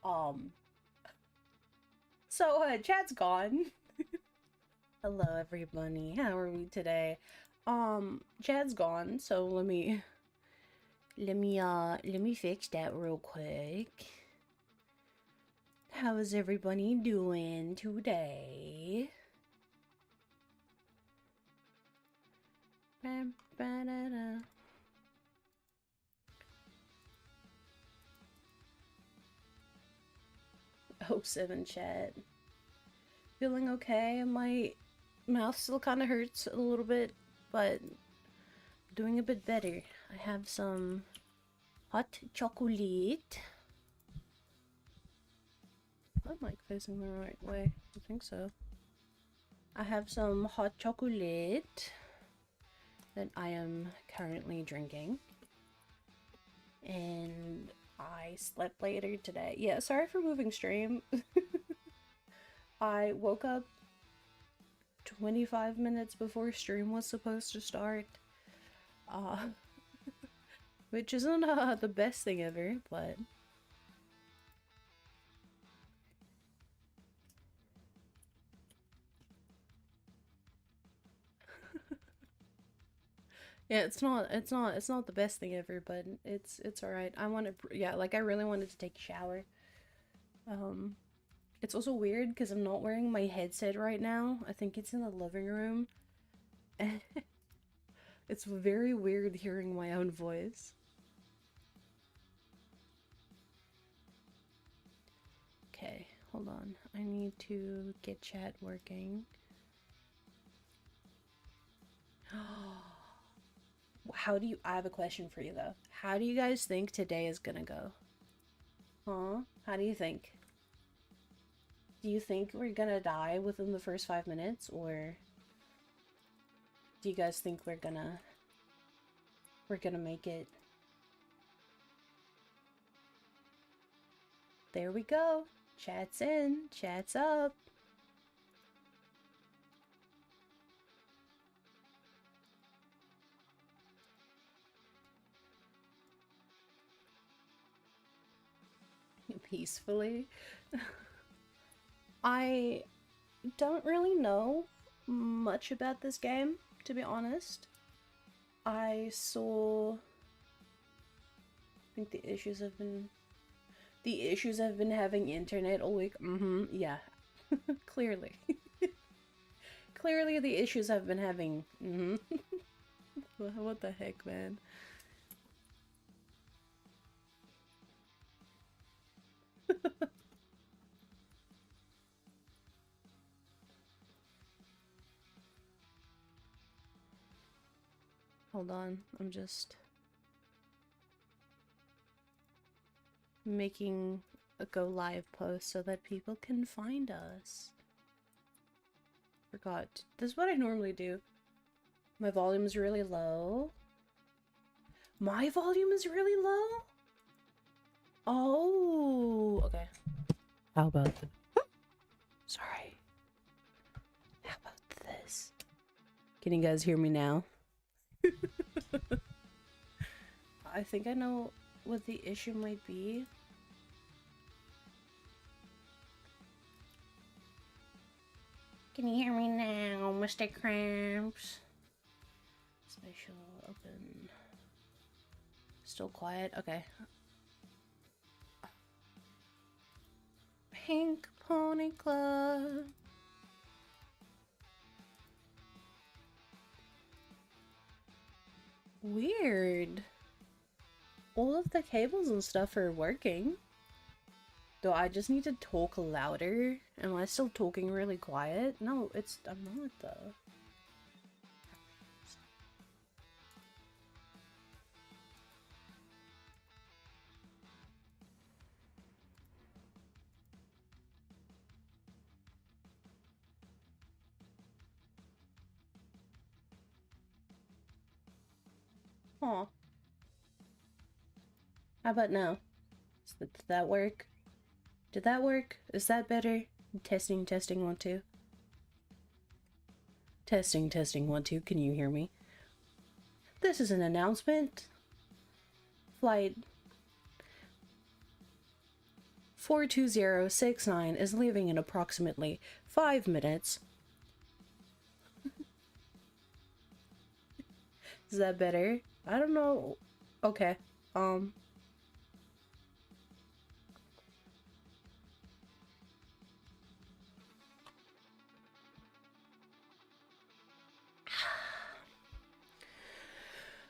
Um, so chat's gone. Hello everybody, how are we today? Chad's gone, so let me fix that real quick. How is everybody doing today? Oh, 7 chat. Feeling okay. My mouth still kind of hurts a little bit, but doing a bit better. I have some hot chocolate. Am I facing the right way? I think so. I have some hot chocolate that I am currently drinking. And I slept later today. Yeah, sorry for moving stream. I woke up 25 minutes before stream was supposed to start. Which isn't the best thing ever, but... Yeah, it's not the best thing ever, but it's alright. I want to, yeah, like I really wanted to take a shower. It's also weird because I'm not wearing my headset right now. I think it's in the living room. It's very weird hearing my own voice. Okay, hold on. I need to get chat working. How do you... I have a question for you though. How do you guys think today is gonna go? Huh? How do you think? Do you think we're gonna die within the first 5 minutes, or do you guys think we're gonna make it? There we go. Chat's in. Chat's up. Peacefully. I don't really know much about this game, to be honest. I think the issues have been having internet all week. Yeah. Clearly. Clearly the issues have been having... What the heck, man? Hold on, I'm just making a go live post so that people can find us. Forgot. This is what I normally do. My volume is really low. My volume is really low? Oh, okay. How about the... Sorry. How about this? Can you guys hear me now? I think I know what the issue might be. Can you hear me now, Mr. Cramps? Spatial open. Still quiet? Okay. Pink Pony Club. Weird. All of the cables and stuff are working. Do I just need to talk louder? Am I still talking really quiet? No, I'm not though. Huh. How about now? Did that work? Did that work? Is that better? Testing, testing, 1, 2. Testing, testing, 1, 2. Can you hear me? This is an announcement. Flight 42069 is leaving in approximately 5 minutes. Is that better? I don't know. Okay.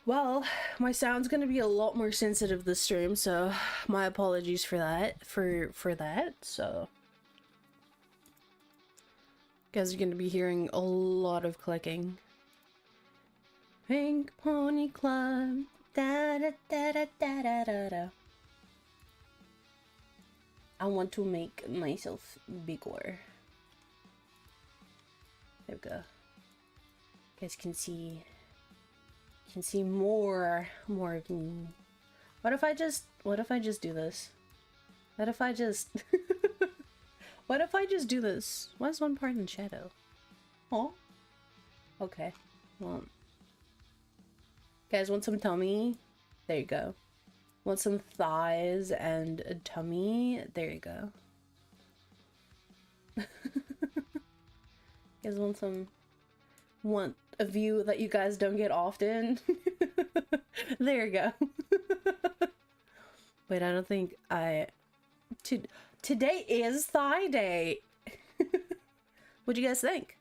Well, my sound's gonna be a lot more sensitive this stream, so my apologies for that. For that. So, you guys are gonna be hearing a lot of clicking. Pink Pony Club. Da da da da da da da da. I want to make myself bigger. There we go. You guys can see more of me. What if I just do this? What if I just what if I just do this? Why is one part in shadow? Oh, okay. Well, guys, want some tummy? There you go. Want some thighs and a tummy? There you go. Guys want a view that you guys don't get often? There you go. Wait, I don't think today is thigh day. What do you guys think?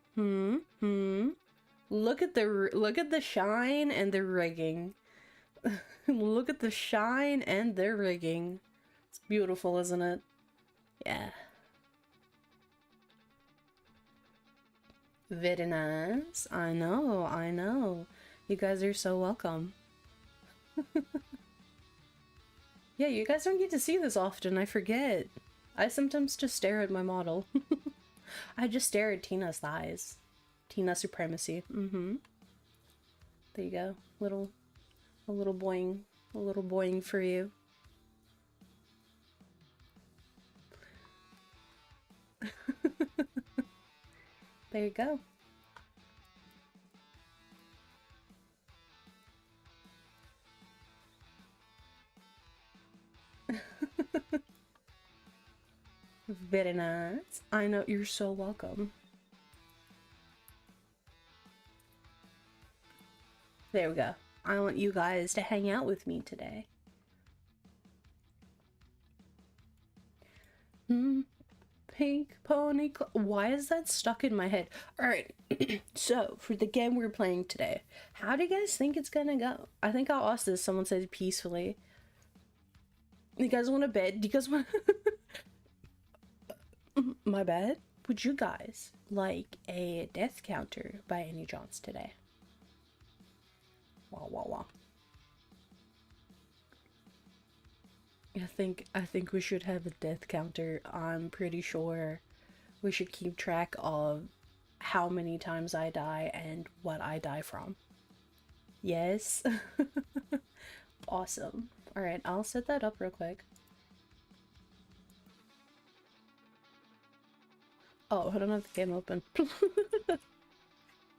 Look at the shine and the rigging. Look at the shine and the rigging. It's beautiful, isn't it? Yeah. Very nice. I know. You guys are so welcome. Yeah, you guys don't get to see this often, I forget. I sometimes just stare at my model. I just stare at Tina's thighs. Tina supremacy. There you go. A little boing for you. There you go. Very nice. I know, you're so welcome. There we go. I want you guys to hang out with me today. Pink Pony Club. Why is that stuck in my head? Alright, so for the game we're playing today, how do you guys think it's gonna go? I think I'll ask this. Someone said peacefully. You guys want to bed? Do you guys want my bad? Would you guys like a death counter by any chance today? Wow. I think we should have a death counter. I'm pretty sure we should keep track of how many times I die and what I die from. Yes. Awesome. Alright, I'll set that up real quick. Oh, I don't have the game open.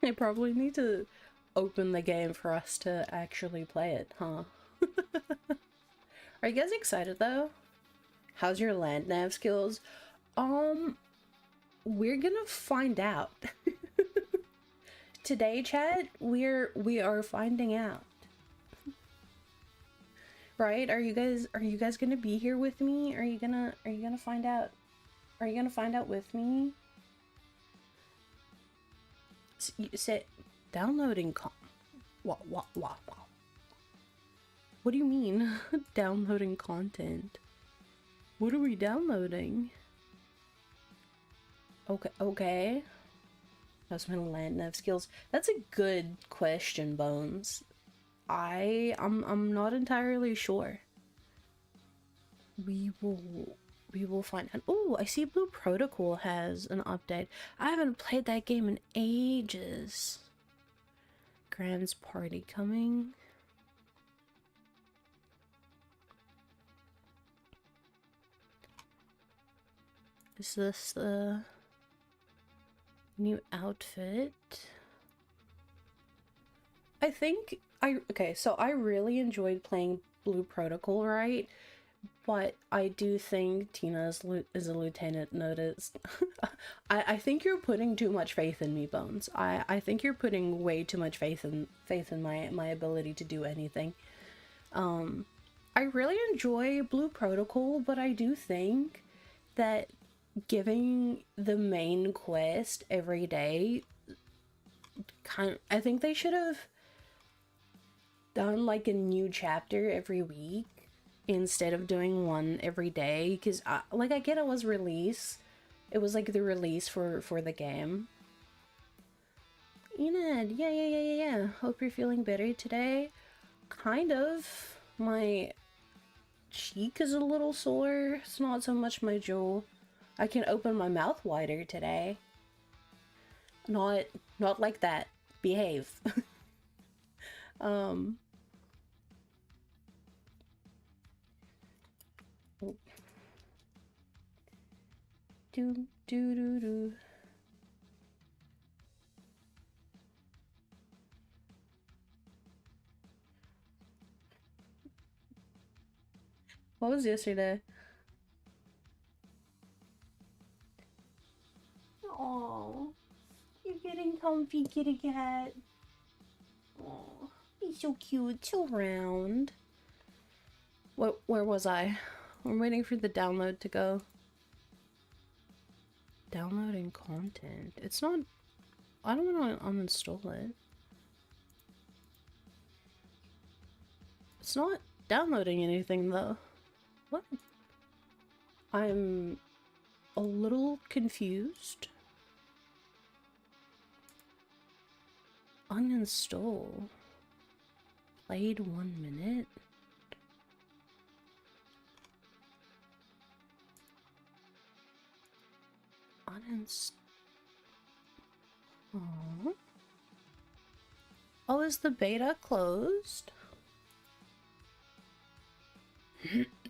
I probably need to open the game for us to actually play it, huh? Are you guys excited though? How's your land nav skills? We're gonna find out. Today, chat, we are finding out. Right? Are you guys gonna be here with me? Are you gonna find out? Are you gonna find out with me? You said downloading What do you mean? Downloading content? What are we downloading? Okay. That's my land nav skills. That's a good question, Bones. I'm not entirely sure. We will find out. Oh, I see Blue Protocol has an update. I haven't played that game in ages. Grand's party coming. Is this the new outfit? Okay, so I really enjoyed playing Blue Protocol, right? But I do think Tina is a lieutenant noticed. I think you're putting too much faith in me, Bones. I think you're putting way too much faith in my ability to do anything. I really enjoy Blue Protocol, but I do think that giving the main quest every day, I think they should have done like a new chapter every week instead of doing one every day, because I get it was release. It was like the release for the game. Enid, yeah. Hope you're feeling better today. Kind of. My cheek is a little sore. It's not so much my jaw. I can open my mouth wider today. Not like that. Behave. Oh. Do. What was yesterday? Oh, you're getting comfy, kitty cat. Oh, he's so cute, so round. Where was I? I'm waiting for the download to go. Downloading content. It's not... I don't want to uninstall it. It's not downloading anything, though. What? I'm a little confused. Uninstall. Played 1 minute. Uninstall. Oh, is the beta closed?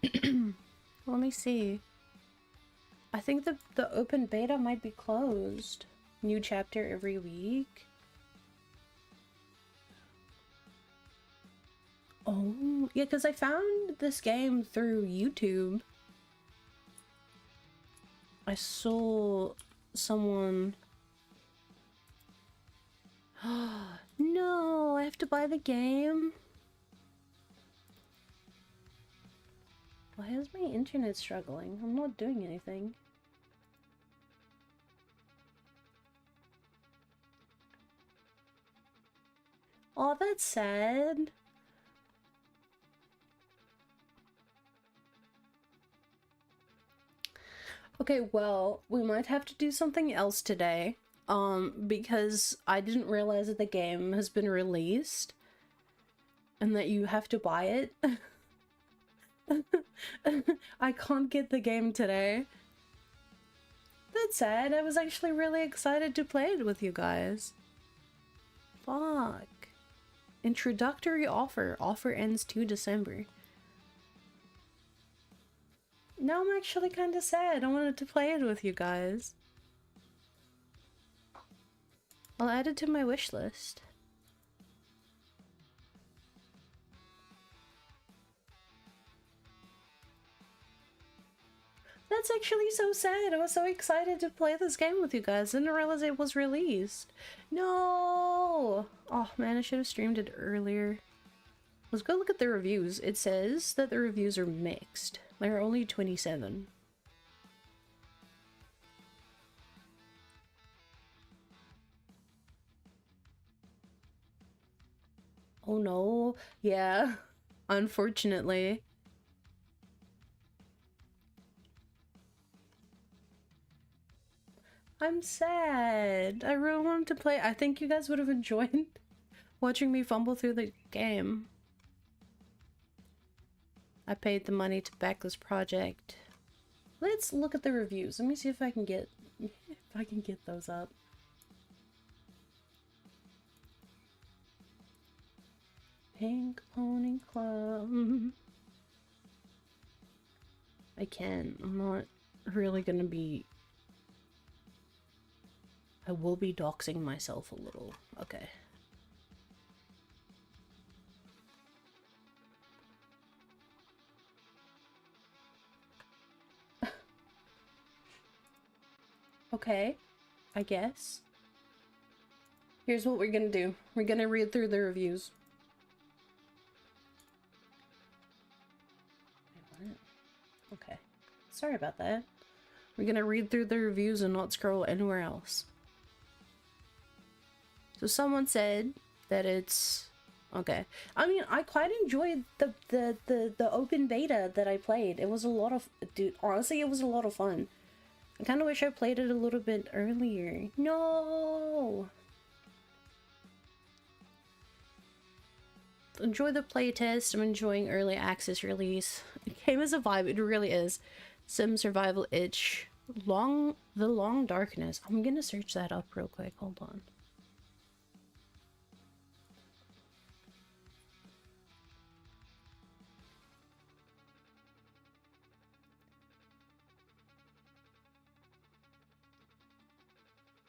Let me see. I think the open beta might be closed. New chapter every week. Oh, yeah, because I found this game through YouTube. I saw someone... No, I have to buy the game. Why is my internet struggling? I'm not doing anything. Oh, that's sad. Okay, well, we might have to do something else today. Because I didn't realize that the game has been released and that you have to buy it. I can't get the game today. That's sad. I was actually really excited to play it with you guys. Fuck. Introductory offer. Offer ends 2 December. Now I'm actually kind of sad. I wanted to play it with you guys. I'll add it to my wish list. That's actually so sad. I was so excited to play this game with you guys. Didn't realize it was released. No! Oh man, I should have streamed it earlier. Let's go look at the reviews. It says that the reviews are mixed. There are only 27. Oh no. Yeah. Unfortunately. I'm sad. I really wanted to play. I think you guys would have enjoyed watching me fumble through the game. I paid the money to back this project. Let's look at the reviews. Let me see if I can get those up. Pink Pony Club. I can. I'm not really gonna be... I will be doxing myself a little. Okay. Okay, I guess. Here's what we're gonna do. We're gonna read through the reviews. Okay, sorry about that. We're gonna read through the reviews and not scroll anywhere else. So someone said that it's okay. I mean, I quite enjoyed the open beta that I played. It was a lot of, dude, honestly, it was a lot of fun. I kind of wish I played it a little bit earlier. No! Enjoy the playtest. I'm enjoying early access release. It came as a vibe, it really is. Sim survival itch. The long darkness. I'm gonna search that up real quick. Hold on.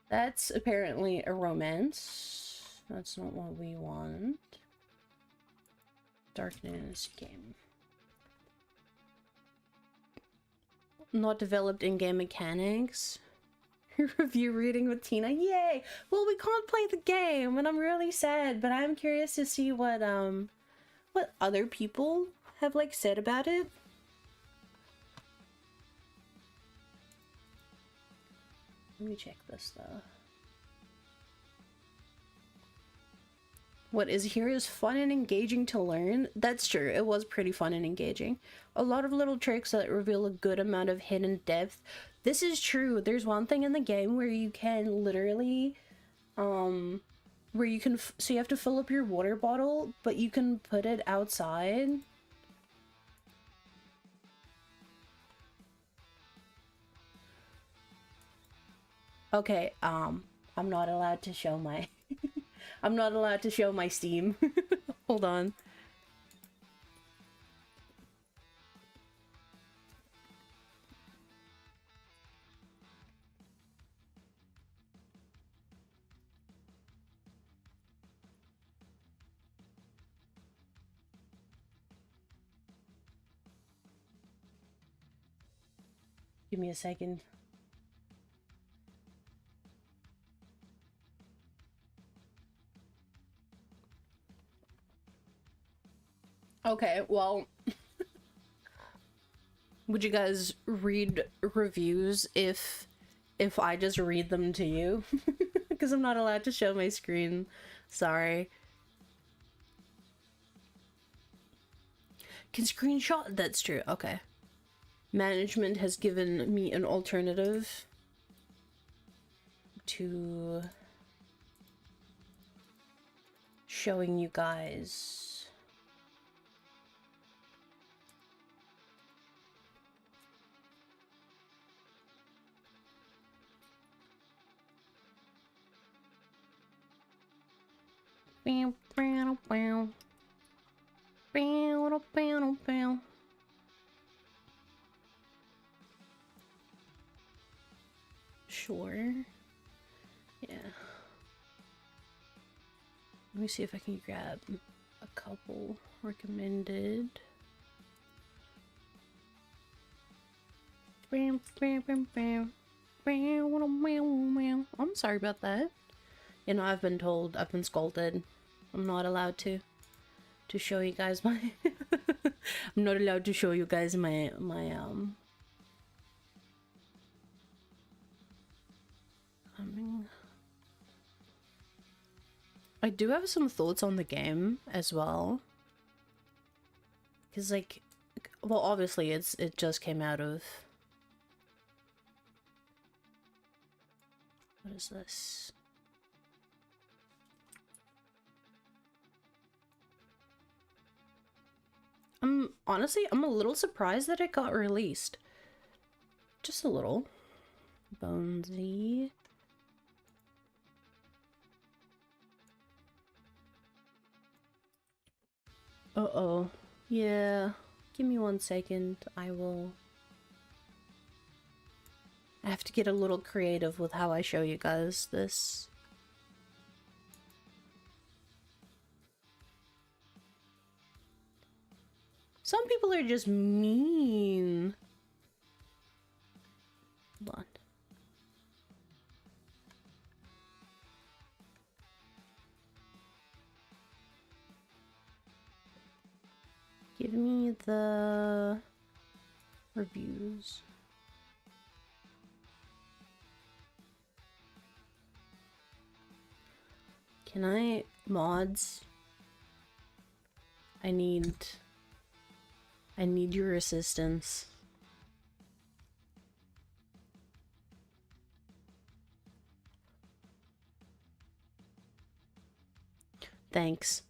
That's apparently a romance. That's not what we want. Darkness game. Not developed in-game mechanics. Review reading with Tina. Yay! Well, we can't play the game, and I'm really sad, but I'm curious to see what other people have, like, said about it. Let me check this, though. What is here is fun and engaging to learn. That's true. It was pretty fun and engaging. A lot of little tricks that reveal a good amount of hidden depth. This is true. There's one thing in the game where you can literally, so you have to fill up your water bottle, but you can put it outside. Okay, I'm not allowed to show my I'm not allowed to show my Steam. Hold on. Give me a second. Okay, well, would you guys read reviews if I just read them to you? Because I'm not allowed to show my screen. Sorry. Can screenshot? That's true. Okay. Management has given me an alternative to showing you guys. Sure. Yeah. Let me see if I can grab a couple recommended. I'm sorry about that. You know, I've been told, I've been scolded. I'm not allowed to show you guys my I'm not allowed to show you guys my I do have some thoughts on the game as well. Cause like, well, obviously it just came out of, what is this? Honestly, I'm a little surprised that it got released. Just a little. Bonesy. Uh-oh. Yeah. Give me 1 second. I have to get a little creative with how I show you guys this. Some people are just mean. Hold on. the reviews. Can I mods? I need your assistance. Thanks.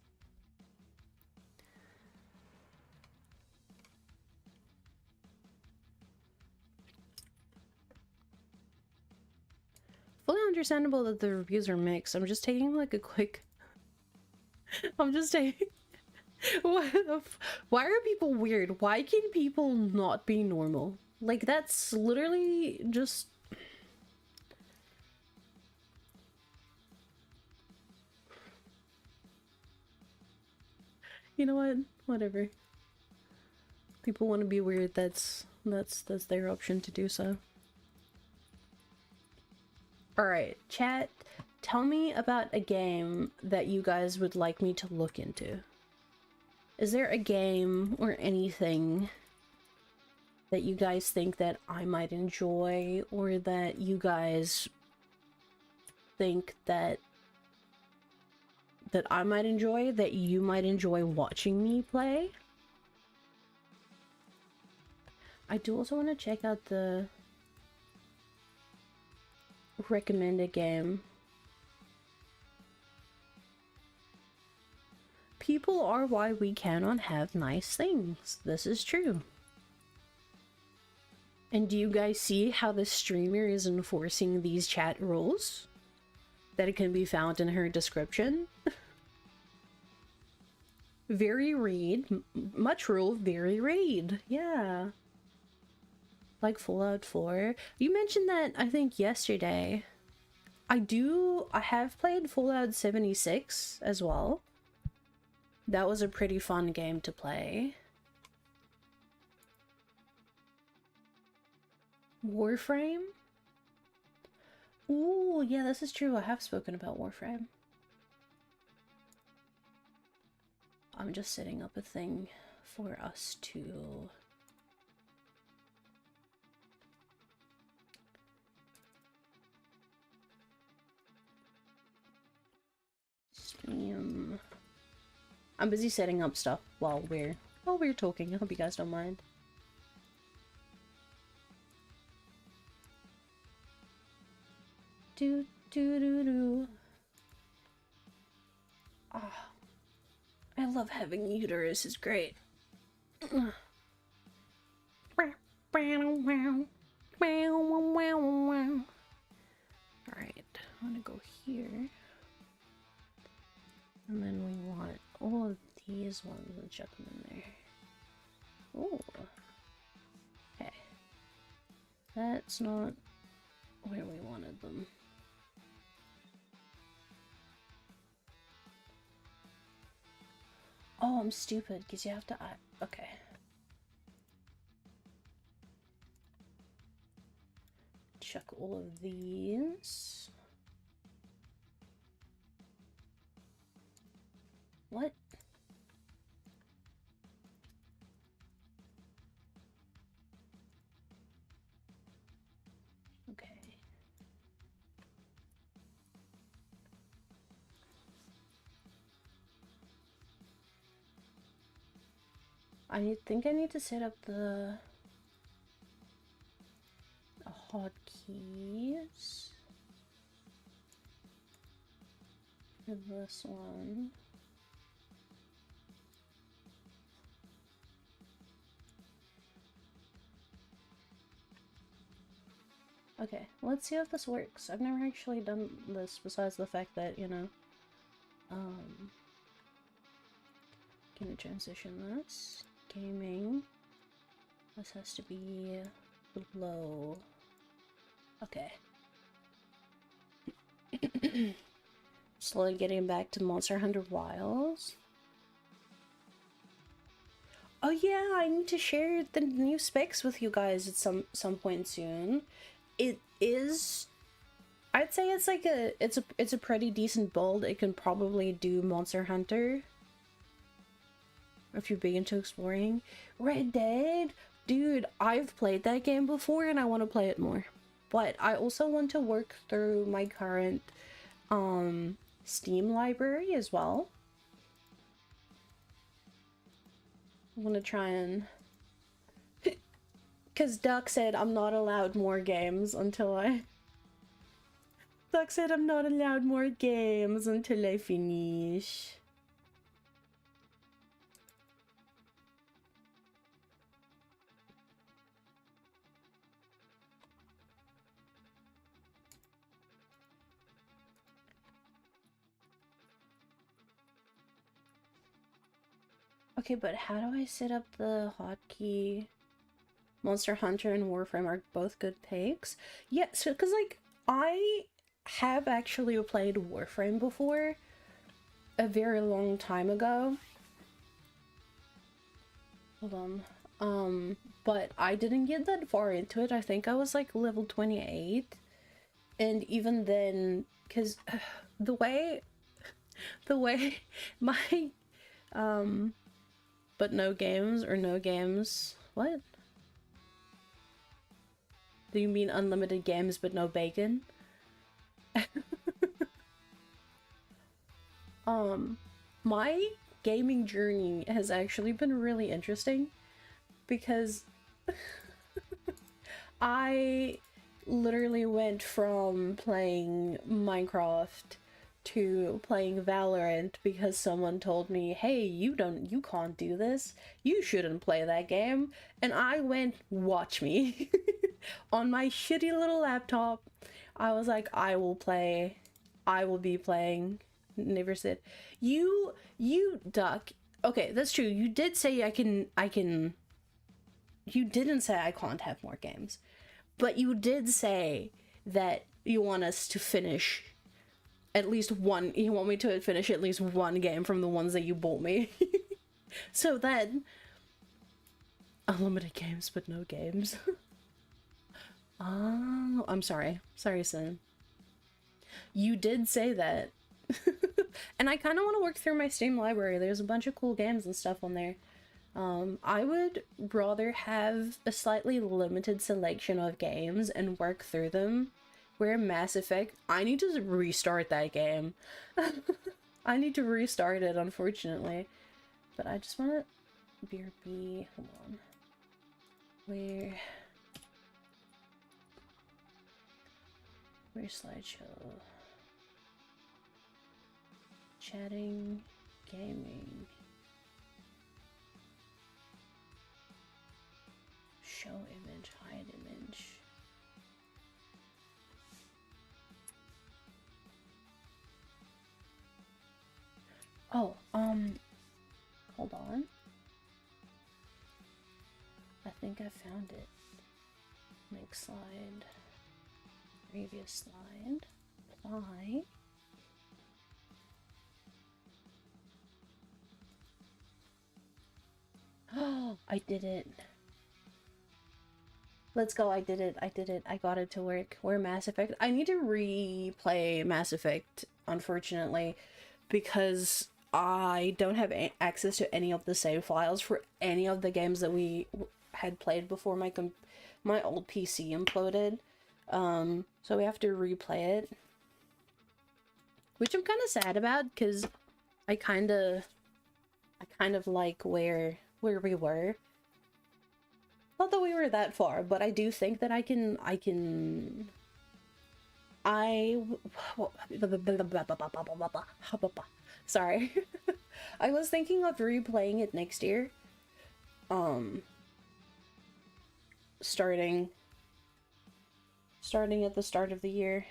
Fully understandable that the reviews are mixed. I'm just taking like a quick... I'm just taking... Why are people weird? Why can people not be normal? Like, that's literally just... You know what? Whatever. People want to be weird, that's their option to do so. Alright, chat, tell me about a game that you guys would like me to look into. Is there a game or anything that you guys think that I might enjoy, or that you guys think that I might enjoy, that you might enjoy watching me play? I do also want to check out the recommended game. People are why we cannot have nice things. This is true. And do you guys see how the streamer is enforcing these chat rules? That it can be found in her description? Very read. Much rule, very read. Yeah. Like Fallout 4. You mentioned that, I think, yesterday. I have played Fallout 76 as well. That was a pretty fun game to play. Warframe? Ooh, yeah, this is true. I have spoken about Warframe. I'm just setting up a thing for us to... stream. I'm busy setting up stuff while we're talking. I hope you guys don't mind. Do do do do. Ah, I love having uterus. It's great. Alright, I'm gonna go here. And then we want all of these ones and chuck them in there. Ooh. Okay. That's not where we wanted them. Oh, I'm stupid, because you have to... okay. Chuck all of these. What? Okay. I think I need to set up the hotkeys for this one. Okay, let's see if this works. I've never actually done this besides the fact that, you know, gonna transition this. Gaming. This has to be below. Okay. Slowly getting back to Monster Hunter Wilds. Oh yeah, I need to share the new specs with you guys at some point soon. It is, I'd say it's like it's a pretty decent build. It can probably do Monster Hunter. if you're big into exploring. Red Dead, dude, I've played that game before and I want to play it more. But I also want to work through my current Steam library as well. I want to try and... Because Duck said I'm not allowed more games until I... Duck said I'm not allowed more games until I finish. Okay, but how do I set up the hotkey? Monster Hunter and Warframe are both good picks. Yeah, so because like I have actually played Warframe before a very long time ago. Hold on. But I didn't get that far into it. I think I was like level 28. And even then, because the way my but no games or no games, what? Do you mean unlimited games but no bacon? My gaming journey has actually been really interesting because I literally went from playing Minecraft to playing Valorant because someone told me, hey, you can't do this, you shouldn't play that game, and I went, watch me. On my shitty little laptop, I was like, I will be playing. Never said, you Duck. Okay, that's true. You did say I can. You didn't say I can't have more games, but you did say that you want us to finish at least one. You want me to finish at least one game from the ones that you bought me. So then, unlimited games, but no games. Oh, I'm sorry. Sorry, Sin. You did say that. And I kind of want to work through my Steam library. There's a bunch of cool games and stuff on there. I would rather have a slightly limited selection of games and work through them. Where Mass Effect, I need to restart that game. I need to restart it, unfortunately. But I just want to... BRB, hold on. Where's slideshow? Chatting, gaming. Show image, hide image. Oh, hold on. I think I found it. Next slide. Previous slide. Apply. Oh, I did it. Let's go, I did it. I got it to work. Where Mass Effect? I need to replay Mass Effect, unfortunately, because I don't have access to any of the save files for any of the games that we had played before my old PC imploded. So we have to replay it, which I'm kind of sad about because I kind of like where we were. Not that we were that far, but I do think that sorry. I was thinking of replaying it next year. Starting at the start of the year.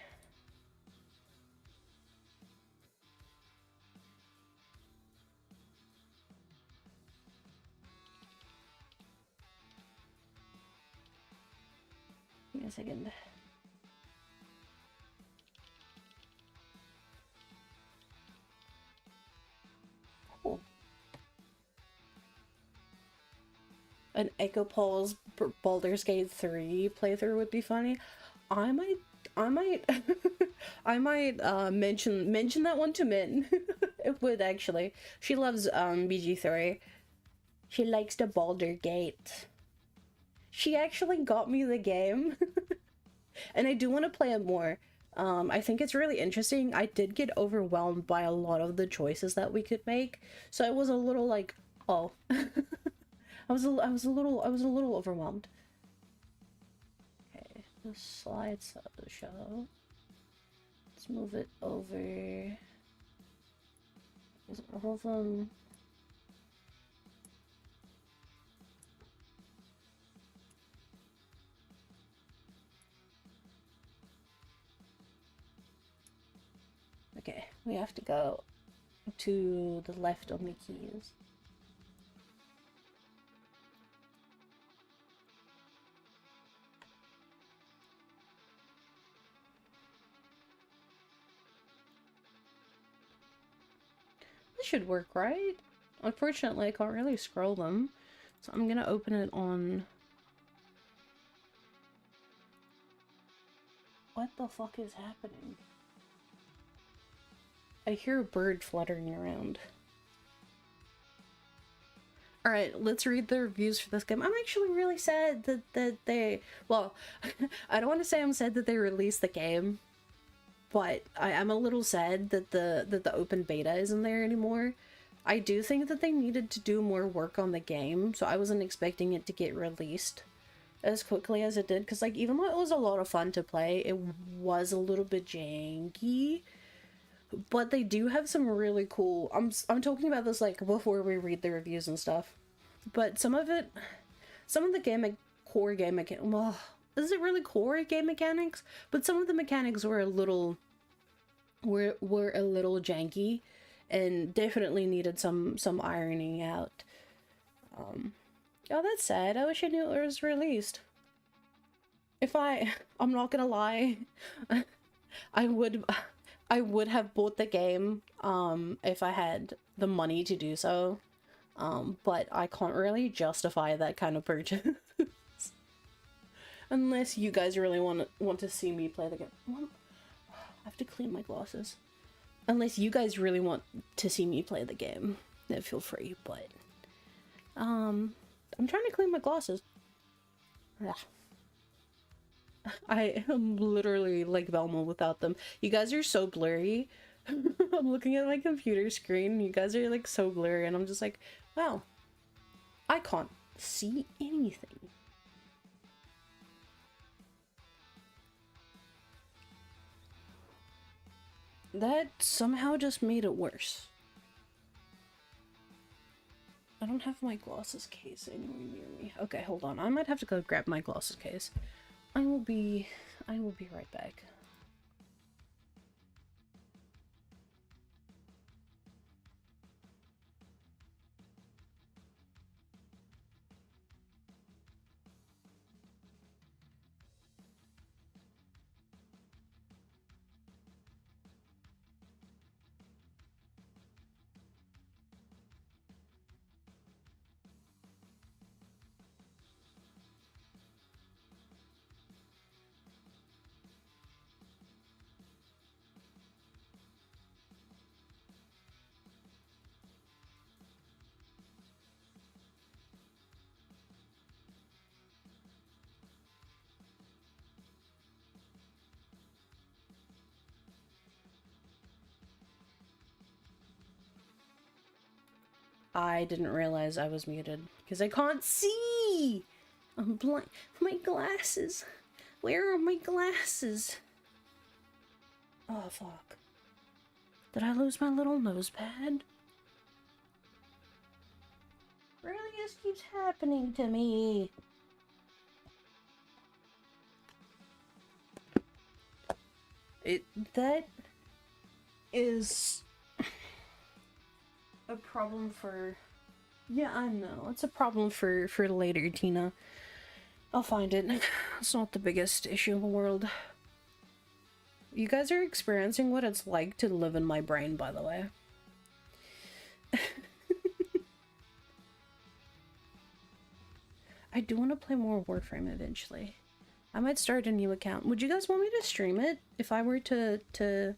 Give me a second. Cool. An Echo Paul's Baldur's Gate 3 playthrough would be funny. I might I might mention that one to Min. It would actually. She loves BG3. She likes the Baldur Gate. She actually got me the game. And I do want to play it more. I think it's really interesting. I did get overwhelmed by a lot of the choices that we could make. So I was a little like, oh. I was a little overwhelmed. Okay, the slides of the show. Let's move it over. Is all of them? Okay, we have to go to the left on the keys. This should work, right? Unfortunately, I can't really scroll them, so I'm gonna open it on... What the fuck is happening? I hear a bird fluttering around. Alright, let's read the reviews for this game. I'm actually really sad that they... Well, I don't want to say I'm sad that they released the game, but I am a little sad that the open beta isn't there anymore. I do think that they needed to do more work on the game, so I wasn't expecting it to get released as quickly as it did, because like even though it was a lot of fun to play, it was a little bit janky. But they do have some really cool... I'm talking about this like before we read the reviews and stuff. But some of the core game mechanics... Well, is it really core game mechanics? But some of the mechanics were a little... were a little janky. And definitely needed some ironing out. Oh, that's sad. I wish I knew it was released. I'm not gonna lie. I would have bought the game if I had the money to do so, but I can't really justify that kind of purchase. Unless you guys really want to see me play the game. Well, I have to clean my glasses. Unless you guys really want to see me play the game, then feel free, but I'm trying to clean my glasses. Ugh. I am literally like Velma without them. You guys are so blurry. I'm looking at my computer screen. You guys are like so blurry and I'm just like, wow, I can't see anything. That somehow just made it worse. I don't have my glasses case anywhere near me. Okay, hold on. I might have to go grab my glasses case. I will be right back. I didn't realize I was muted because I can't see. I'm blind. My glasses. Where are my glasses? Oh, fuck. Did I lose my little nose pad? Really, this keeps happening to me. That is a problem for... Yeah, I know. It's a problem for later, Tina. I'll find it. It's not the biggest issue in the world. You guys are experiencing what it's like to live in my brain, by the way. I do want to play more Warframe eventually. I might start a new account. Would you guys want me to stream it if I were to...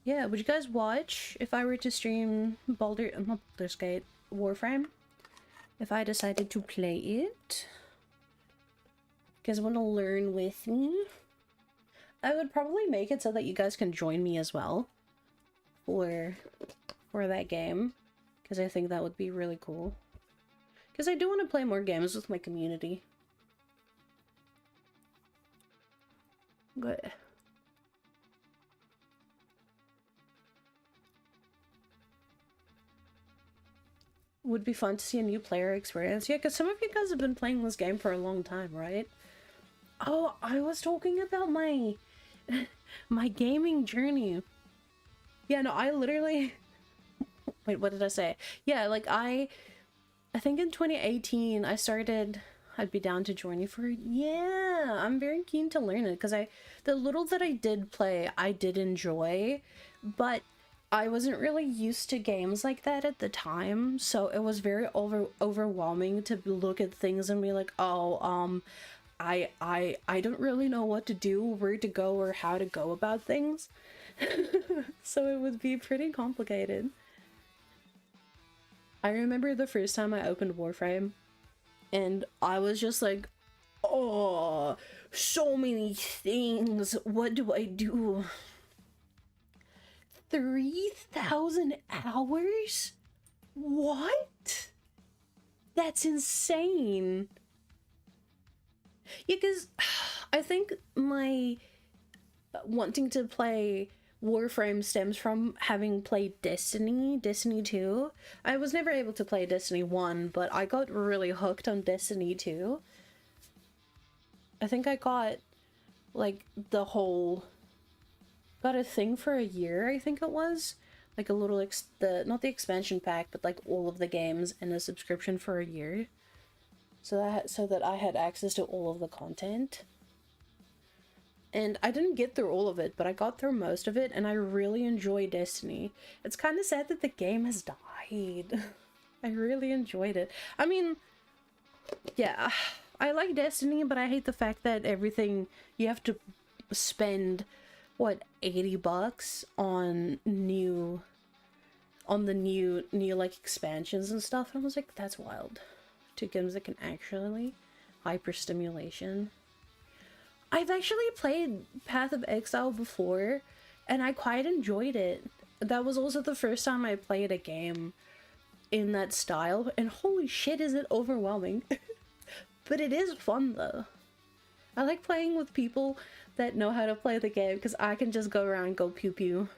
Yeah, would you guys watch if I were to stream not Baldur's Gate, Warframe? if I decided to play it. You guys want to learn with me? I would probably make it so that you guys can join me as well for that game, because I think that would be really cool. Because I do want to play more games with my community. Good. Would be fun to see a new player experience. Yeah, because some of you guys have been playing this game for a long time, right? Oh, I was talking about my my gaming journey. Yeah, no, I literally wait, what did I say? Yeah, like I think in 2018 I'd be down to join you for, yeah, I'm very keen to learn it, because the little that I did play I did enjoy, but I wasn't really used to games like that at the time, so it was very overwhelming to look at things and be like, oh, I don't really know what to do, where to go, or how to go about things. So it would be pretty complicated. I remember the first time I opened Warframe, and I was just like, oh, so many things, what do I do? 3,000 hours? What? That's insane. Yeah, because I think my wanting to play Warframe stems from having played Destiny 2. I was never able to play Destiny 1, but I got really hooked on Destiny 2. I think I got, like, got a thing for a year, I think it was. Like a little, not the expansion pack, but like all of the games and a subscription for a year. So that I had access to all of the content. And I didn't get through all of it, but I got through most of it, and I really enjoy Destiny. It's kind of sad that the game has died. I really enjoyed it. I mean, yeah, I like Destiny, but I hate the fact that everything, you have to spend, what, $80 on the new like expansions and stuff, and I was like, that's wild. 2 games that can actually hyper-stimulation. I've actually played Path of Exile before, and I quite enjoyed it. That was also the first time I played a game in that style, and holy shit is it overwhelming. But it is fun though. I like playing with people that know how to play the game, because I can just go around and go pew pew.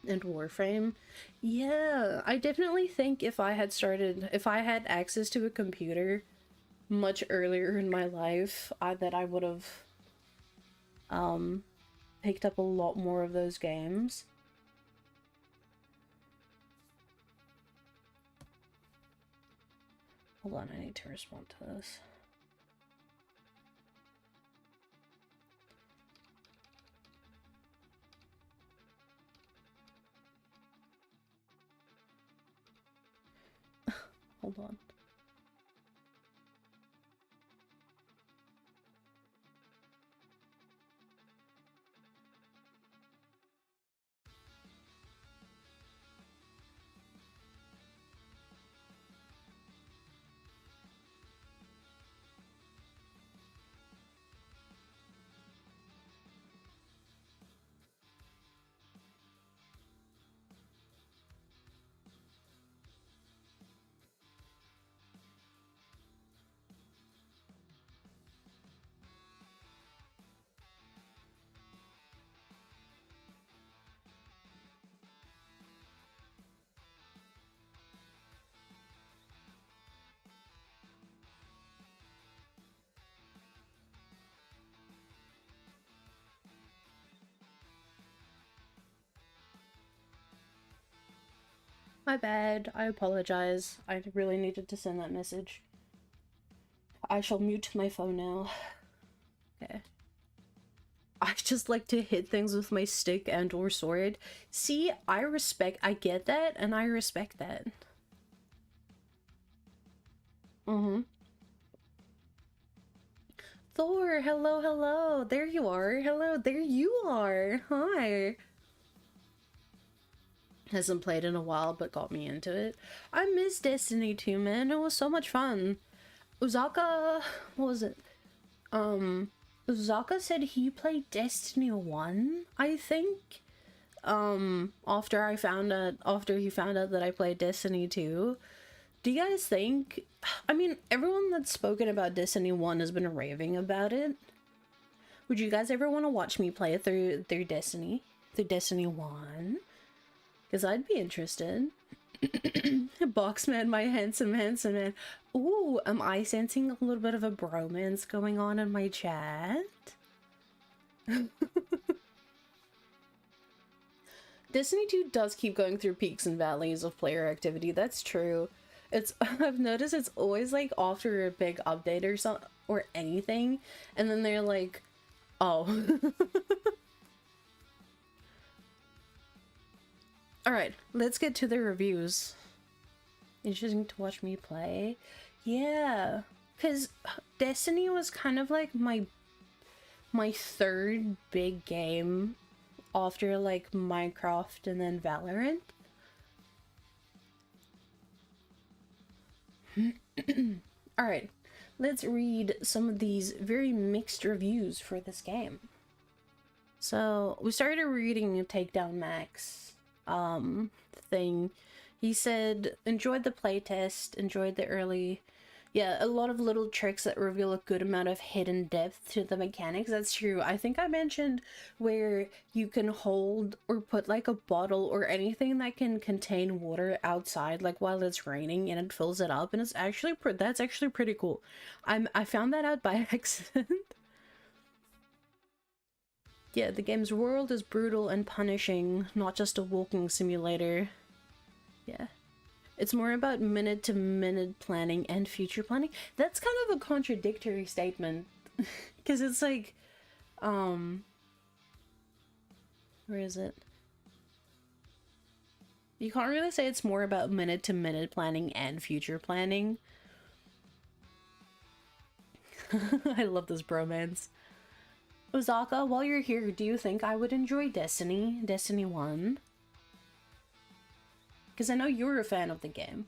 And Warframe, yeah, I definitely think if I had access to a computer much earlier in my life, that I would have picked up a lot more of those games. Hold on, I need to respond to this. Hold on. My bad, I apologize. I really needed to send that message. I shall mute my phone now. Okay. I just like to hit things with my stick and or sword. See, I get that, and I respect that. Thor, hello, hello. There you are. Hello, there you are. Hi. Hasn't played in a while, but got me into it. I miss Destiny 2, man. It was so much fun. Uzaka, what was it? Uzaka said he played Destiny 1, I think. After he found out that I played Destiny 2. Do you guys think, I mean, everyone that's spoken about Destiny 1 has been raving about it. Would you guys ever want to watch me play it through Destiny 1? Because I'd be interested. Boxman, my handsome man. Ooh, am I sensing a little bit of a bromance going on in my chat? Destiny 2 does keep going through peaks and valleys of player activity, that's true. I've noticed it's always like after a big update or something, or anything, and then they're like, oh. Alright, let's get to the reviews. Interesting to watch me play. Yeah, because Destiny was kind of like my third big game after like Minecraft and then Valorant. Alright, let's read some of these very mixed reviews for this game. So we started reading Takedown Max thing. He said, enjoyed the playtest, enjoyed the early, yeah, a lot of little tricks that reveal a good amount of hidden depth to the mechanics. That's true. I think I mentioned where you can hold or put like a bottle or anything that can contain water outside, like while it's raining, and it fills it up, and it's actually that's actually pretty cool. I found that out by accident. Yeah, the game's world is brutal and punishing, not just a walking simulator. Yeah. It's more about minute-to-minute planning and future planning. That's kind of a contradictory statement. Because it's like, where is it? You can't really say it's more about minute-to-minute planning and future planning. I love this bromance. Ozaka, while you're here, do you think I would enjoy Destiny 1? Because I know you're a fan of the game.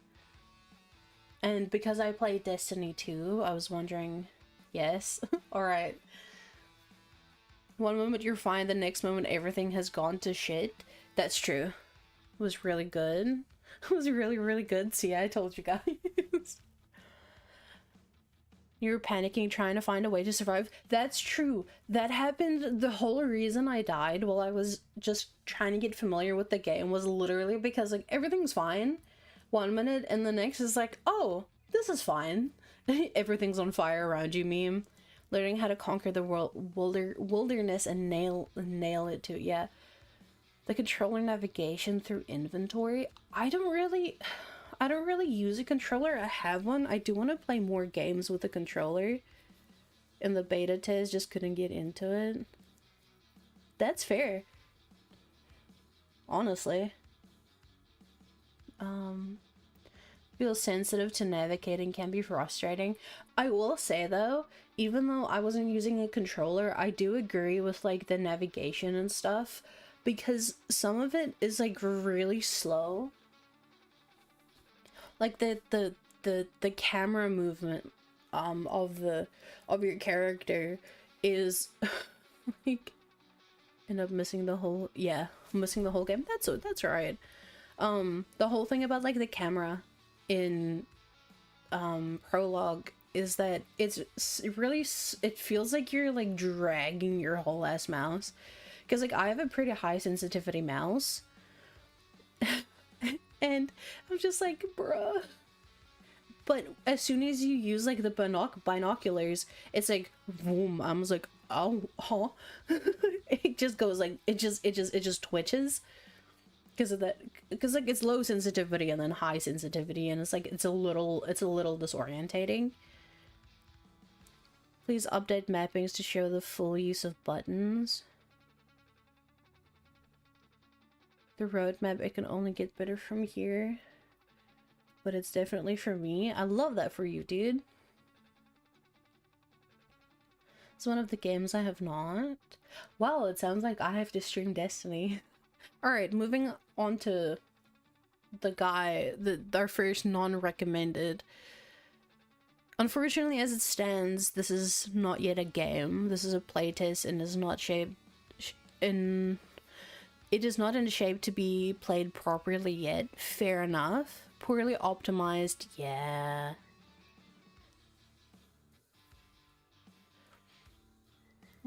And because I played Destiny 2, I was wondering, yes? Alright. One moment you're fine, the next moment everything has gone to shit. That's true. It was really good. It was really, really good. See, I told you guys. You're panicking, trying to find a way to survive. That's true. That happened. The whole reason I died while I was just trying to get familiar with the game was literally because like everything's fine 1 minute and the next is like, oh, this is fine. Everything's on fire around you meme. Learning how to conquer the wilderness and nail it too. Yeah. The controller navigation through inventory. I don't really use a controller. I have one. I do want to play more games with a controller. In the beta test, just couldn't get into it. That's fair. Honestly. Feel sensitive to navigating can be frustrating. I will say though, even though I wasn't using a controller, I do agree with like the navigation and stuff. Because some of it is like really slow. Like the camera movement of your character is like end up missing the whole game. That's right. The whole thing about like the camera in prologue is that it feels like you're like dragging your whole ass mouse, because like I have a pretty high sensitivity mouse. And I'm just like, bruh. But as soon as you use like the binoculars, it's like, boom. I was like, oh, huh. It just goes like, it just twitches. Because of that, because like it's low sensitivity and then high sensitivity, and it's like, it's a little disorientating. Please update mappings to show the full use of buttons. The roadmap, it can only get better from here, but it's definitely for me. I love that for you, dude. It's one of the games I have not. Wow, it sounds like I have to stream Destiny. Alright, moving on to the guy, our first non-recommended. Unfortunately, as it stands, this is not yet a game. This is a playtest and is not shaped in... It is not in shape to be played properly yet. Fair enough. Poorly optimized, yeah.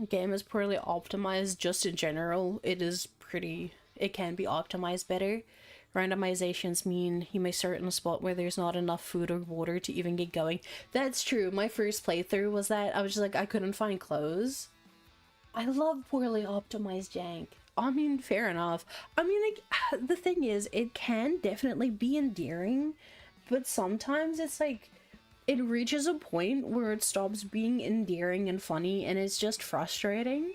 Game is poorly optimized just in general. It can be optimized better. Randomizations mean you may start in a spot where there's not enough food or water to even get going. That's true. My first playthrough was that. I was just like, I couldn't find clothes. I love poorly optimized jank. I mean, fair enough. I mean, like, the thing is, it can definitely be endearing, but sometimes it's like, it reaches a point where it stops being endearing and funny, and it's just frustrating.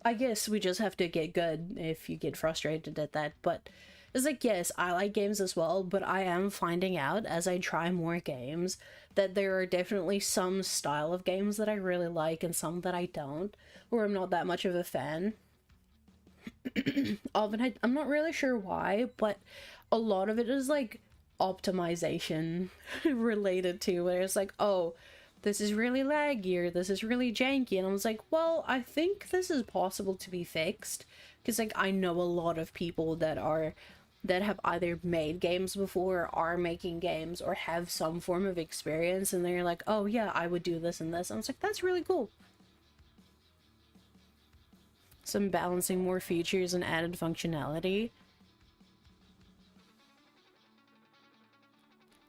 I guess we just have to get good if you get frustrated at that, but it's like, yes, I like games as well, but I am finding out as I try more games that there are definitely some style of games that I really like and some that I don't, or I'm not that much of a fan of, and I'm not really sure why, but a lot of it is like optimization related to, where it's like, oh, this is really laggy or this is really janky, and I was like, well, I think this is possible to be fixed, because like I know a lot of people that have either made games before, are making games, or have some form of experience, and they're like, oh yeah, I would do this and this, and I was like, that's really cool. Some balancing more features and added functionality.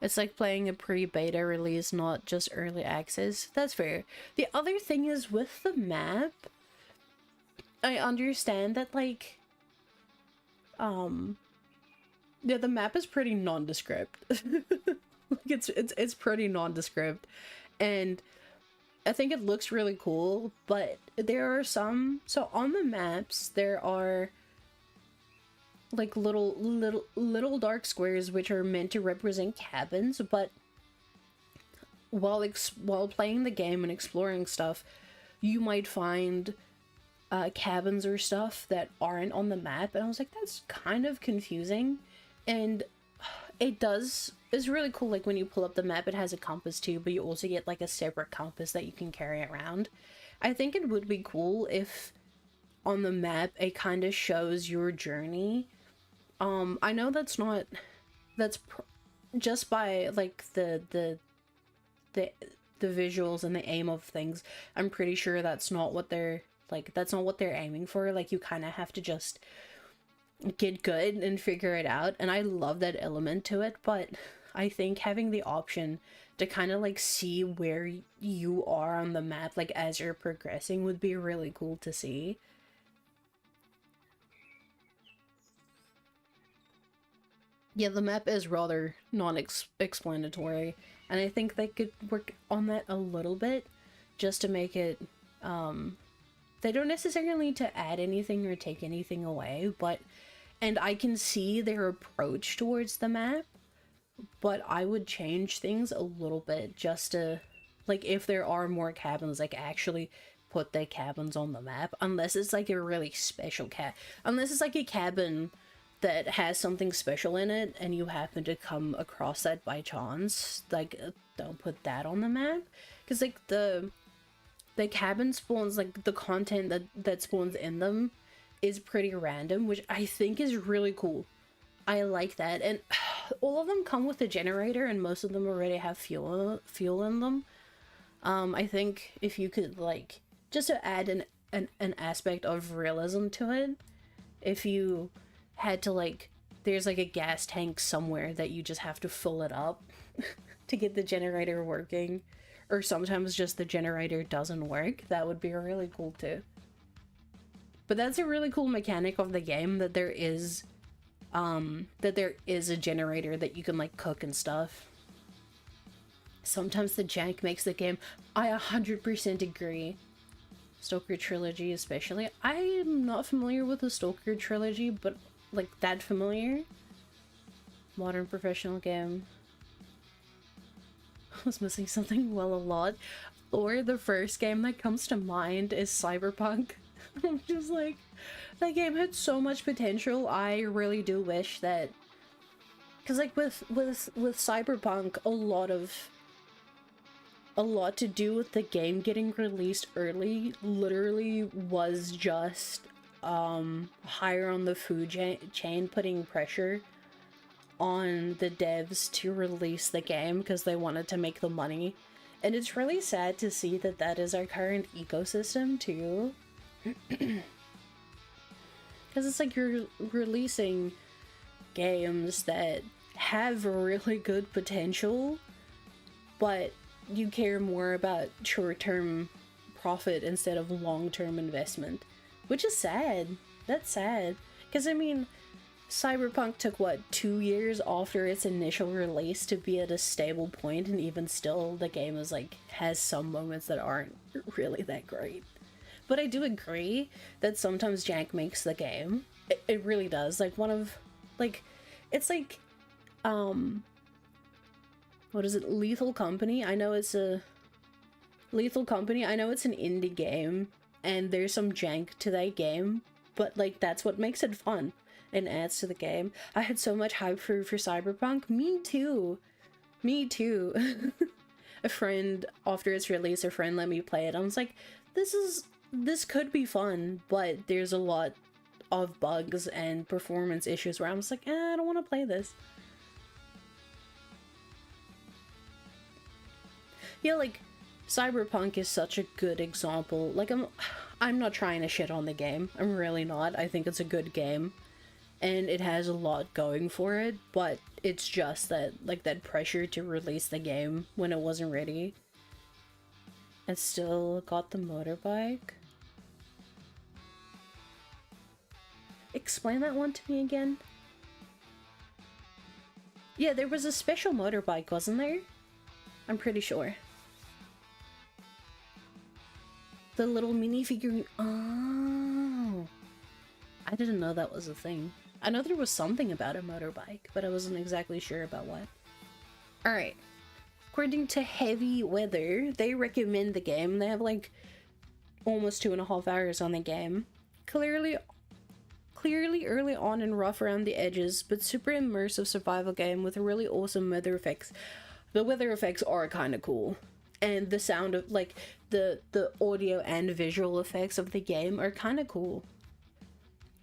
It's like playing a pre-beta release, not just early access. That's fair. The other thing is with the map, I understand that, like, yeah, the map is pretty nondescript. Like, it's pretty nondescript, and I think it looks really cool, but there are some, so on the maps there are like little dark squares which are meant to represent cabins, but while playing the game and exploring stuff, you might find cabins or stuff that aren't on the map, and I was like, that's kind of confusing. And it's really cool, like when you pull up the map it has a compass too, but you also get like a separate compass that you can carry around. I think it would be cool if on the map it kind of shows your journey. I know that's just by like the visuals and the aim of things, I'm pretty sure that's not what they're aiming for. Like, you kind of have to just get good and figure it out, and I love that element to it, but I think having the option to kind of like see where you are on the map like as you're progressing would be really cool to see. Yeah, the map is rather non-explanatory, and I think they could work on that a little bit just to make it, they don't necessarily need to add anything or take anything away, but, and I can see their approach towards the map, but I would change things a little bit just to, like, if there are more cabins, like, actually put the cabins on the map, unless it's like a really special unless it's like a cabin that has something special in it and you happen to come across that by chance, like, don't put that on the map, because like the cabin spawns, like the content that spawns in them is pretty random, which I think is really cool. I like that, and all of them come with a generator, and most of them already have fuel in them. I think if you could, like, just to add an aspect of realism to it, if you had to, like, there's like a gas tank somewhere that you just have to fill it up to get the generator working, or sometimes just the generator doesn't work, that would be really cool too. But that's a really cool mechanic of the game, that there is a generator that you can like cook and stuff. Sometimes the jank makes the game. I 100% agree. Stalker Trilogy especially. I am not familiar with the Stalker Trilogy, but like that familiar. Modern professional game. I was missing something, well, a lot. Or the first game that comes to mind is Cyberpunk. I'm just like, that game had so much potential. I really do wish that, because like with Cyberpunk, a lot to do with the game getting released early literally was just higher on the food chain, putting pressure on the devs to release the game because they wanted to make the money. And it's really sad to see that that is our current ecosystem too. Because it's like you're releasing games that have really good potential, but you care more about short-term profit instead of long-term investment, which is sad. That's sad. Because I mean, Cyberpunk took what, 2 years after its initial release to be at a stable point, and even still the game is like has some moments that aren't really that great. But I do agree that sometimes jank makes the game. It really does. Like one of, like, it's like what is it, Lethal Company? I know it's a Lethal Company. I know it's an indie game and there's some jank to that game, but like that's what makes it fun and adds to the game. I had so much hype for Cyberpunk. Me too. Me too. A friend, after its release, a friend let me play it. I was like, this could be fun, but there's a lot of bugs and performance issues where I was like, I don't want to play this. Yeah, like, Cyberpunk is such a good example. Like, I'm not trying to shit on the game. I'm really not. I think it's a good game. And it has a lot going for it, but it's just that, like, that pressure to release the game when it wasn't ready. And still got the motorbike. Explain that one to me again. Yeah, there was a special motorbike, wasn't there? I'm pretty sure. The little minifigure. Oh, I didn't know that was a thing. I know there was something about a motorbike, but I wasn't exactly sure about what. Alright. According to Heavy Weather, they recommend the game. They have like almost 2.5 hours on the game. Clearly early on and rough around the edges, but super immersive survival game with really awesome weather effects. The weather effects are kind of cool. And the sound of, like, the audio and visual effects of the game are kind of cool.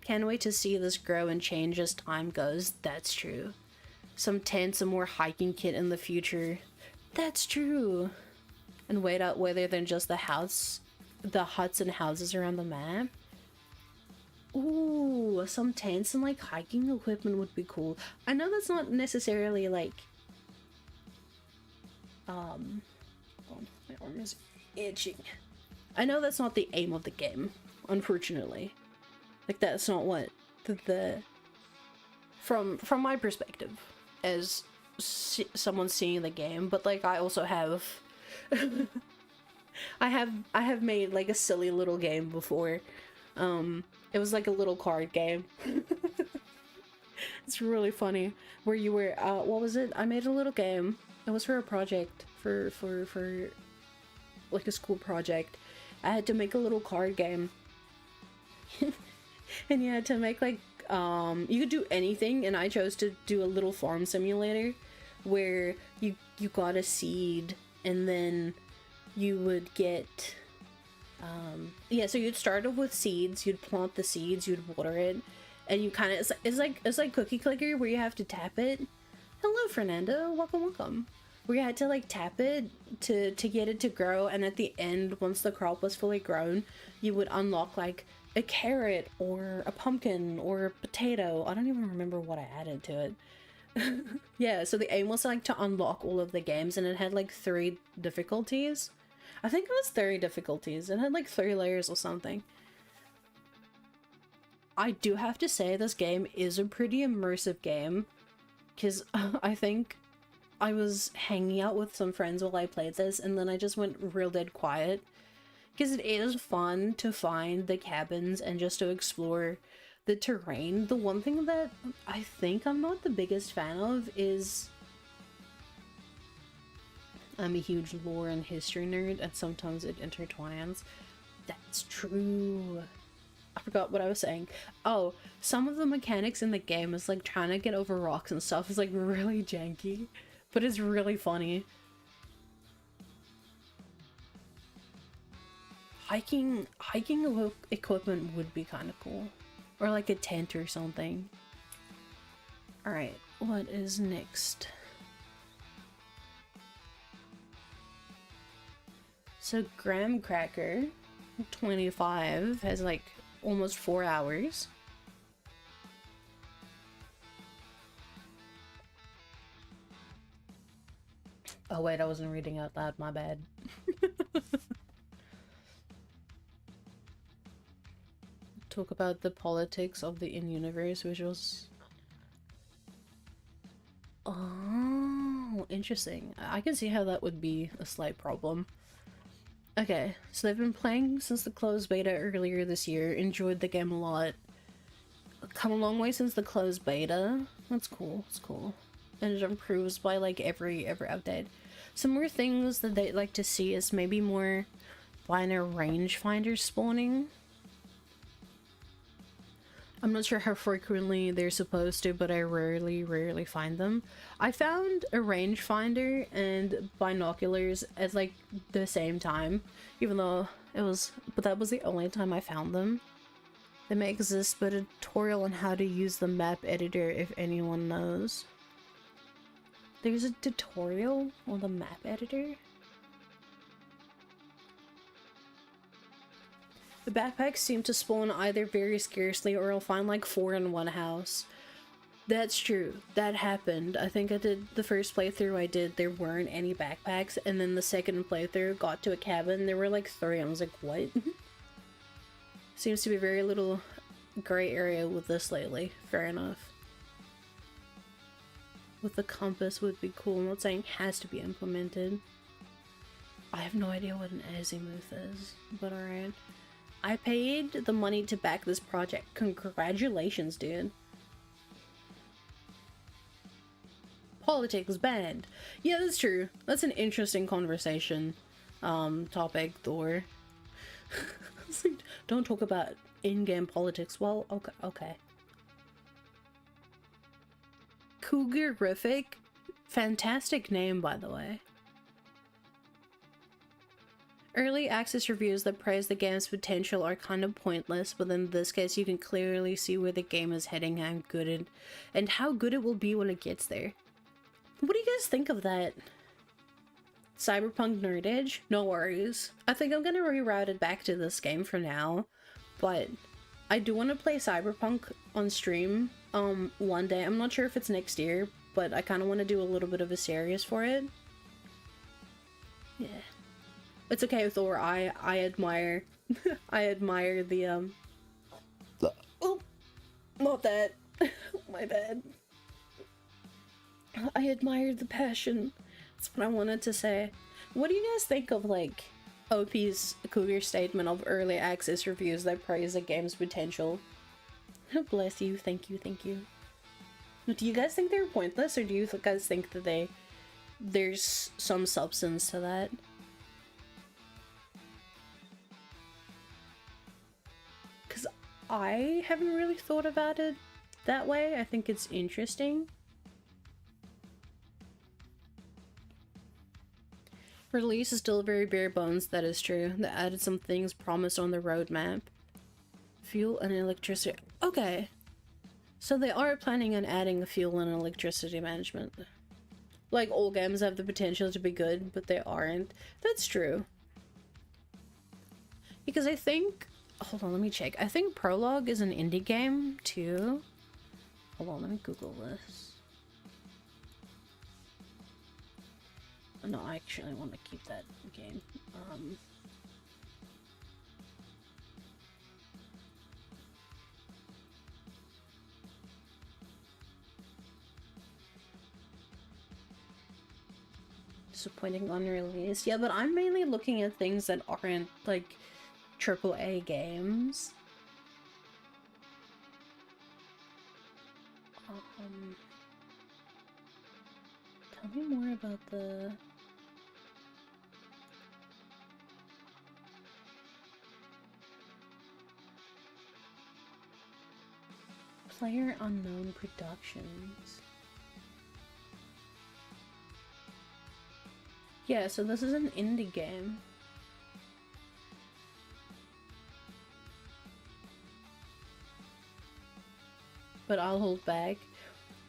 Can't wait to see this grow and change as time goes. That's true. Some tents and more hiking kit in the future. That's true. And wait out weather than just the huts and houses around the map. Ooh, some tents and like hiking equipment would be cool. I know that's not necessarily like oh, my arm is itching. I know that's not the aim of the game, unfortunately. Like that's not what the from my perspective as someone seeing the game, but like I also have I have made like a silly little game before. It was like a little card game. It's really funny where you were what was it? I made a little game. It was for a project for like a school project. I had to make a little card game. And you had to make like you could do anything, and I chose to do a little farm simulator where you got a seed and then you would get yeah, so you'd start off with seeds, you'd plant the seeds, you'd water it, and you kind of it's like Cookie Clicker where you have to tap it. Hello Fernando, welcome. Where you had to like tap it to get it to grow, and at the end, once the crop was fully grown, you would unlock like a carrot or a pumpkin or a potato. I don't even remember what I added to it. Yeah, so the aim was like to unlock all of the games, and it had like 3 difficulties. I think it was 30 difficulties. It had like 3 layers or something. I do have to say this game is a pretty immersive game, because I think I was hanging out with some friends while I played this, and then I just went real dead quiet. Because it is fun to find the cabins and just to explore the terrain. The one thing that I think I'm not the biggest fan of is I'm a huge lore and history nerd, and sometimes it intertwines. That's true. I forgot what I was saying. Oh, some of the mechanics in the game is like trying to get over rocks and stuff is like really janky, but it's really funny. Hiking equipment would be kind of cool, or like a tent or something. All right, what is next? So Graham Cracker 25 has like almost 4 hours. Oh wait, I wasn't reading out loud, my bad. Talk about the politics of the in-universe visuals. Oh, interesting. I can see how that would be a slight problem. Okay, so they've been playing since the closed beta earlier this year, enjoyed the game a lot. Come a long way since the closed beta. That's cool, it's cool. And it improves by like every update. Some more things that they'd like to see is maybe more binary rangefinder spawning. I'm not sure how frequently they're supposed to, but I rarely find them. I found a rangefinder and binoculars at like the same time, even though but that was the only time I found them. They may exist, but a tutorial on how to use the map editor if anyone knows. There's a tutorial on the map editor? The backpacks seem to spawn either very scarcely or I'll find like 4 in one house. That's true. That happened. I think I did the first playthrough I did, there weren't any backpacks, and then the second playthrough got to a cabin, there were like 3. I was like, what? Seems to be very little gray area with this lately. Fair enough. With the compass would be cool. I'm not saying it has to be implemented. I have no idea what an azimuth is, but alright. I paid the money to back this project. Congratulations, dude. Politics banned. Yeah, that's true. That's an interesting conversation topic, Thor. Don't talk about in-game politics. Well, okay. Cougarific? Fantastic name, by the way. Early access reviews that praise the game's potential are kind of pointless, but in this case you can clearly see where the game is heading and how good it will be when it gets there. What do you guys think of that? Cyberpunk Nerd Edge? No worries. I think I'm gonna reroute it back to this game for now, but I do want to play Cyberpunk on stream one day. I'm not sure if it's next year, but I kind of want to do a little bit of a series for it. Yeah. It's okay, Thor. I admire I admire the oh, not that. My bad. I admire the passion. That's what I wanted to say. What do you guys think of like OP's Cougar statement of early access reviews that praise a game's potential? Bless you. Thank you. Thank you. Do you guys think they're pointless, or do you guys think that there's some substance to that? Because I haven't really thought about it that way. I think it's interesting. Release is still very bare bones, that is true. They added some things promised on the roadmap. Fuel and electricity. Okay. So they are planning on adding fuel and electricity management. Like, all games have the potential to be good, but they aren't. That's true. Because I think... Hold on, let me check. I think Prologue is an indie game, too. Hold on, let me Google this. No, I actually want to keep that game. Disappointing unreleased. Yeah, but I'm mainly looking at things that aren't, like, AAA games. Tell me more about the... Player Unknown Productions. Yeah, so this is an indie game. But I'll hold back.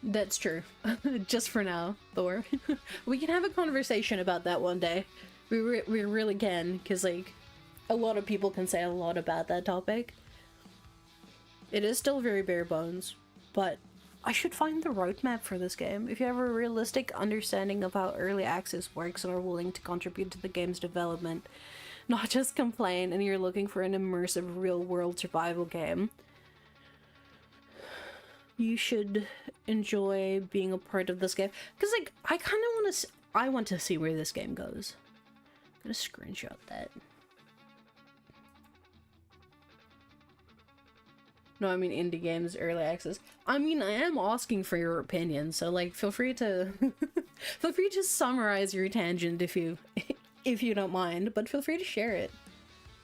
That's true. Just for now, Thor. We can have a conversation about that one day. We really can, because, like, a lot of people can say a lot about that topic. It is still very bare bones, but I should find the roadmap for this game. If you have a realistic understanding of how early access works and are willing to contribute to the game's development, not just complain, and you're looking for an immersive real-world survival game, you should enjoy being a part of this game. Because, like, I want to see where this game goes. I'm gonna screenshot that. No, I mean indie games, early access. I mean, I am asking for your opinion, so, like, feel free to feel free to summarize your tangent if you don't mind, but feel free to share it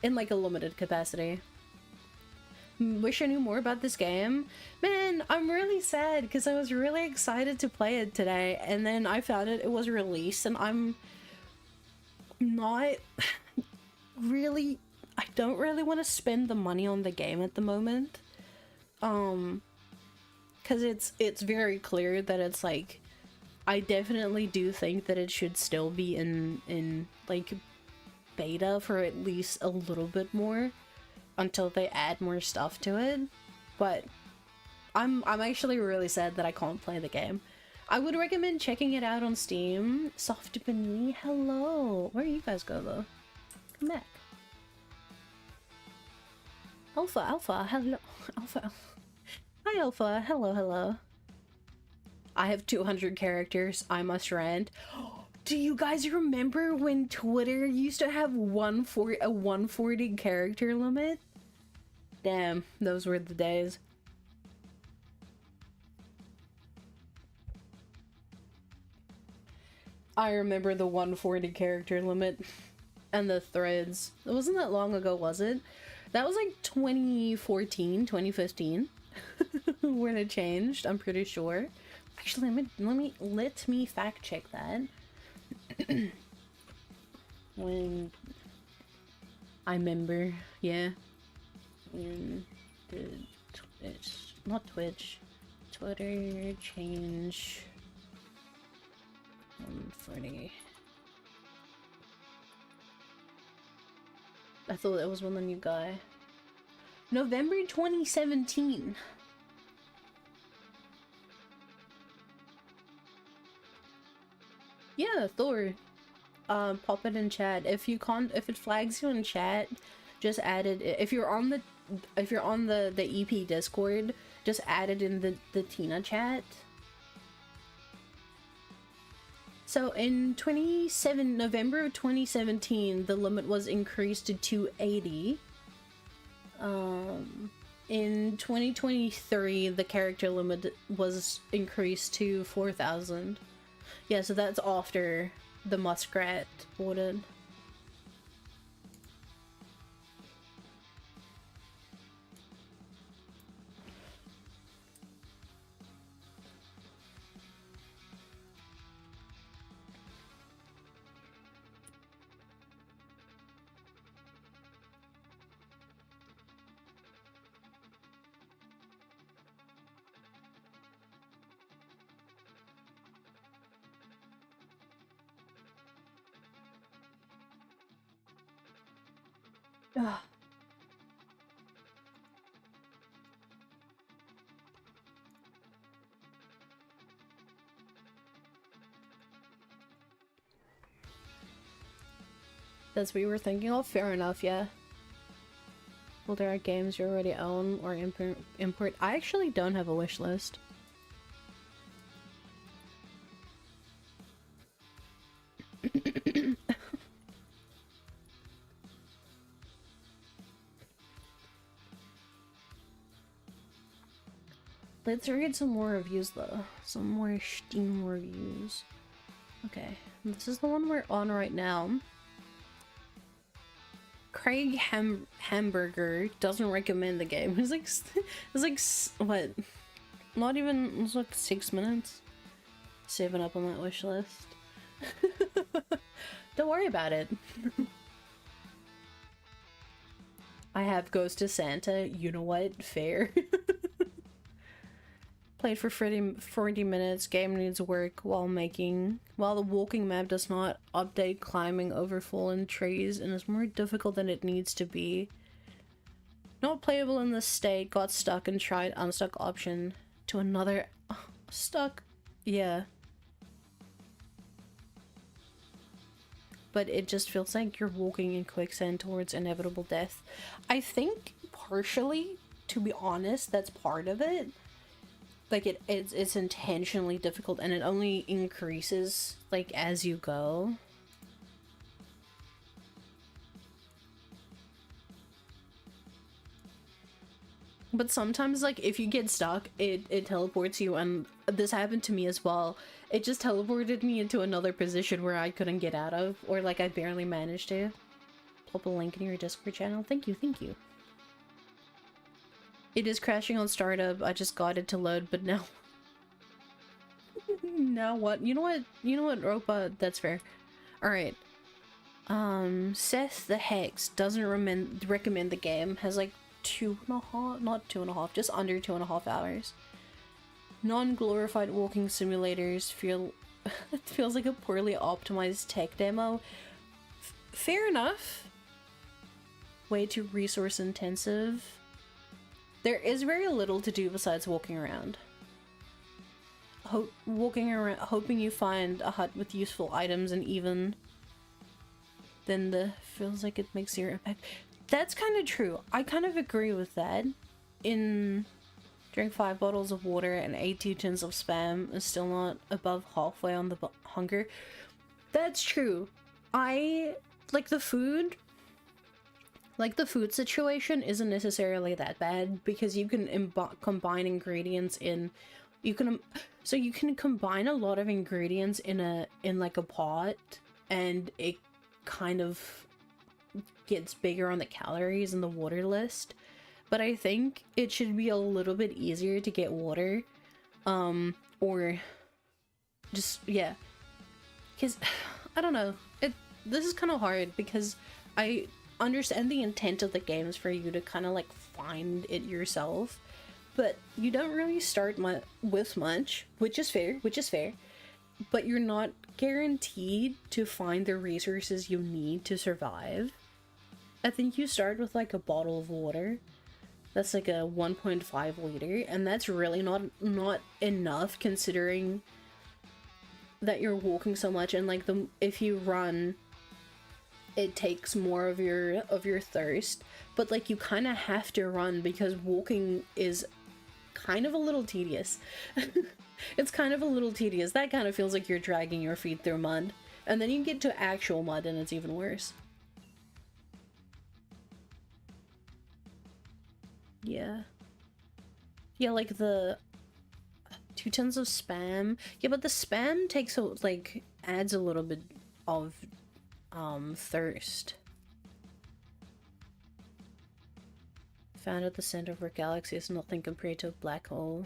in, like, a limited capacity. Wish I knew more about this game. Man, I'm really sad because I was really excited to play it today, and then I found it was released, and I'm not really, I don't really want to spend the money on the game at the moment. Because it's very clear that it's like, I definitely do think that it should still be in like beta for at least a little bit more until they add more stuff to it. But I'm actually really sad that I can't play the game. I would recommend checking it out on Steam. Soft Beneath, hello. Where you guys go though? Come back. Alpha, hello. Alpha. Hi, Alpha. Hello. I have 200 characters. I must rant. Do you guys remember when Twitter used to have a 140 character limit? Damn, those were the days. I remember the 140 character limit and the threads. It wasn't that long ago, was it? That was like 2014, 2015 when it changed, I'm pretty sure. Actually, let me fact check that. When I remember, yeah. When the Twitter change 140. I thought that was when the new guy. November 2017. Yeah, Thor. Pop it in chat. If it flags you in chat, just add it. If you're on the EP Discord, just add it in the Tina chat. So in November of 2017, the limit was increased to 280. In 2023, the character limit was increased to 4,000. Yeah, so that's after the muskrat ordered. That's what you were thinking of? Fair enough, yeah. Well, there are games you already own or import. I actually don't have a wish list. Let's read some more reviews though. Some more Steam reviews. Okay, this is the one we're on right now. Craig Hamburger doesn't recommend the game. He's like, what? Not even, it's like 6 minutes. 7 up on that wish list. Don't worry about it. I have Ghost of Santa, you know what? Fair. Played for 40 minutes, game needs work while the walking map does not update climbing over fallen trees and is more difficult than it needs to be. Not playable in this state, got stuck and tried unstuck option to another stuck. Yeah. But it just feels like you're walking in quicksand towards inevitable death. I think partially, to be honest, that's part of it. Like it's intentionally difficult and it only increases like as you go. But sometimes, like, if you get stuck, it teleports you, and this happened to me as well. It just teleported me into another position where I couldn't get out of, or like I barely managed to. Pop a link in your Discord channel. Thank you, thank you. It is crashing on startup. I just got it to load, but now... now what? You know what, Ropa? That's fair. Alright. Seth the Hex doesn't recommend the game. Has like 2.5, not 2.5, just under 2.5 hours. Non-glorified walking simulators feel it feels like a poorly optimized tech demo. Fair enough. Way too resource intensive. There is very little to do besides walking around. Walking around, hoping you find a hut with useful items, and even then feels like it makes zero impact. That's kind of true. I kind of agree with that. Drink 5 bottles of water and 8 tins of spam is still not above halfway on the hunger. That's true. I like the food. Like the food situation isn't necessarily that bad because you can combine ingredients in. You can combine a lot of ingredients in like a pot, and it kind of gets bigger on the calories in the water list. But I think it should be a little bit easier to get water, or just, yeah, because I don't know, this is kind of hard because I understand the intent of the games for you to kind of like find it yourself, but you don't really start with much, which is fair, but you're not guaranteed to find the resources you need to survive. I think you start with like a bottle of water. That's like a 1.5 liter, and that's really not enough considering that you're walking so much, and like if you run, it takes more of your thirst. But like you kind of have to run because walking is kind of a little tedious. It's kind of a little tedious. That kind of feels like you're dragging your feet through mud, and then you get to actual mud and it's even worse. Yeah. Yeah, like the 2 tons of spam. Yeah, but the spam takes adds a little bit of thirst. Found at the center of our galaxy is nothing compared to a black hole.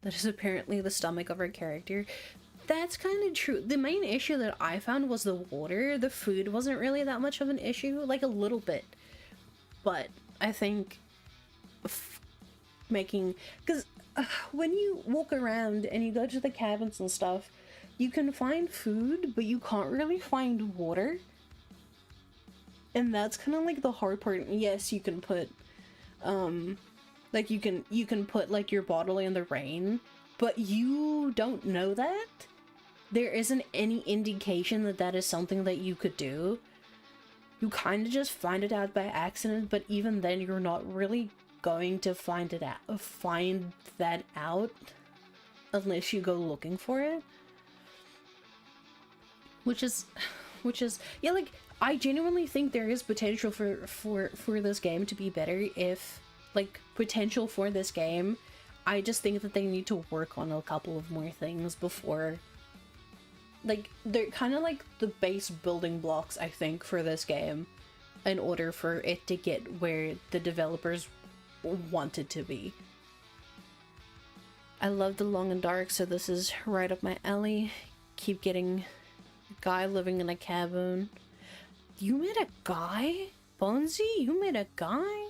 That is apparently the stomach of our character. That's kind of true. The main issue that I found was the water. The food wasn't really that much of an issue, like a little bit. But I think because when you walk around and you go to the cabins and stuff, you can find food, but you can't really find water. And that's kind of like the hard part. Yes, you can put like you can put like your bottle in the rain, but you don't know that. There isn't any indication that that is something that you could do. You kind of just find it out by accident, but even then you're not really going to find that out unless you go looking for it. Which is yeah, like I genuinely think there is potential for this game to be better. If like potential for this game, I just think that they need to work on a couple of more things before, like they're kind of like the base building blocks I think for this game in order for it to get where the developers want it to be. I love the long and dark, so this is right up my alley. Keep getting guy living in a cabin. You met a guy? Bonesy, you met a guy?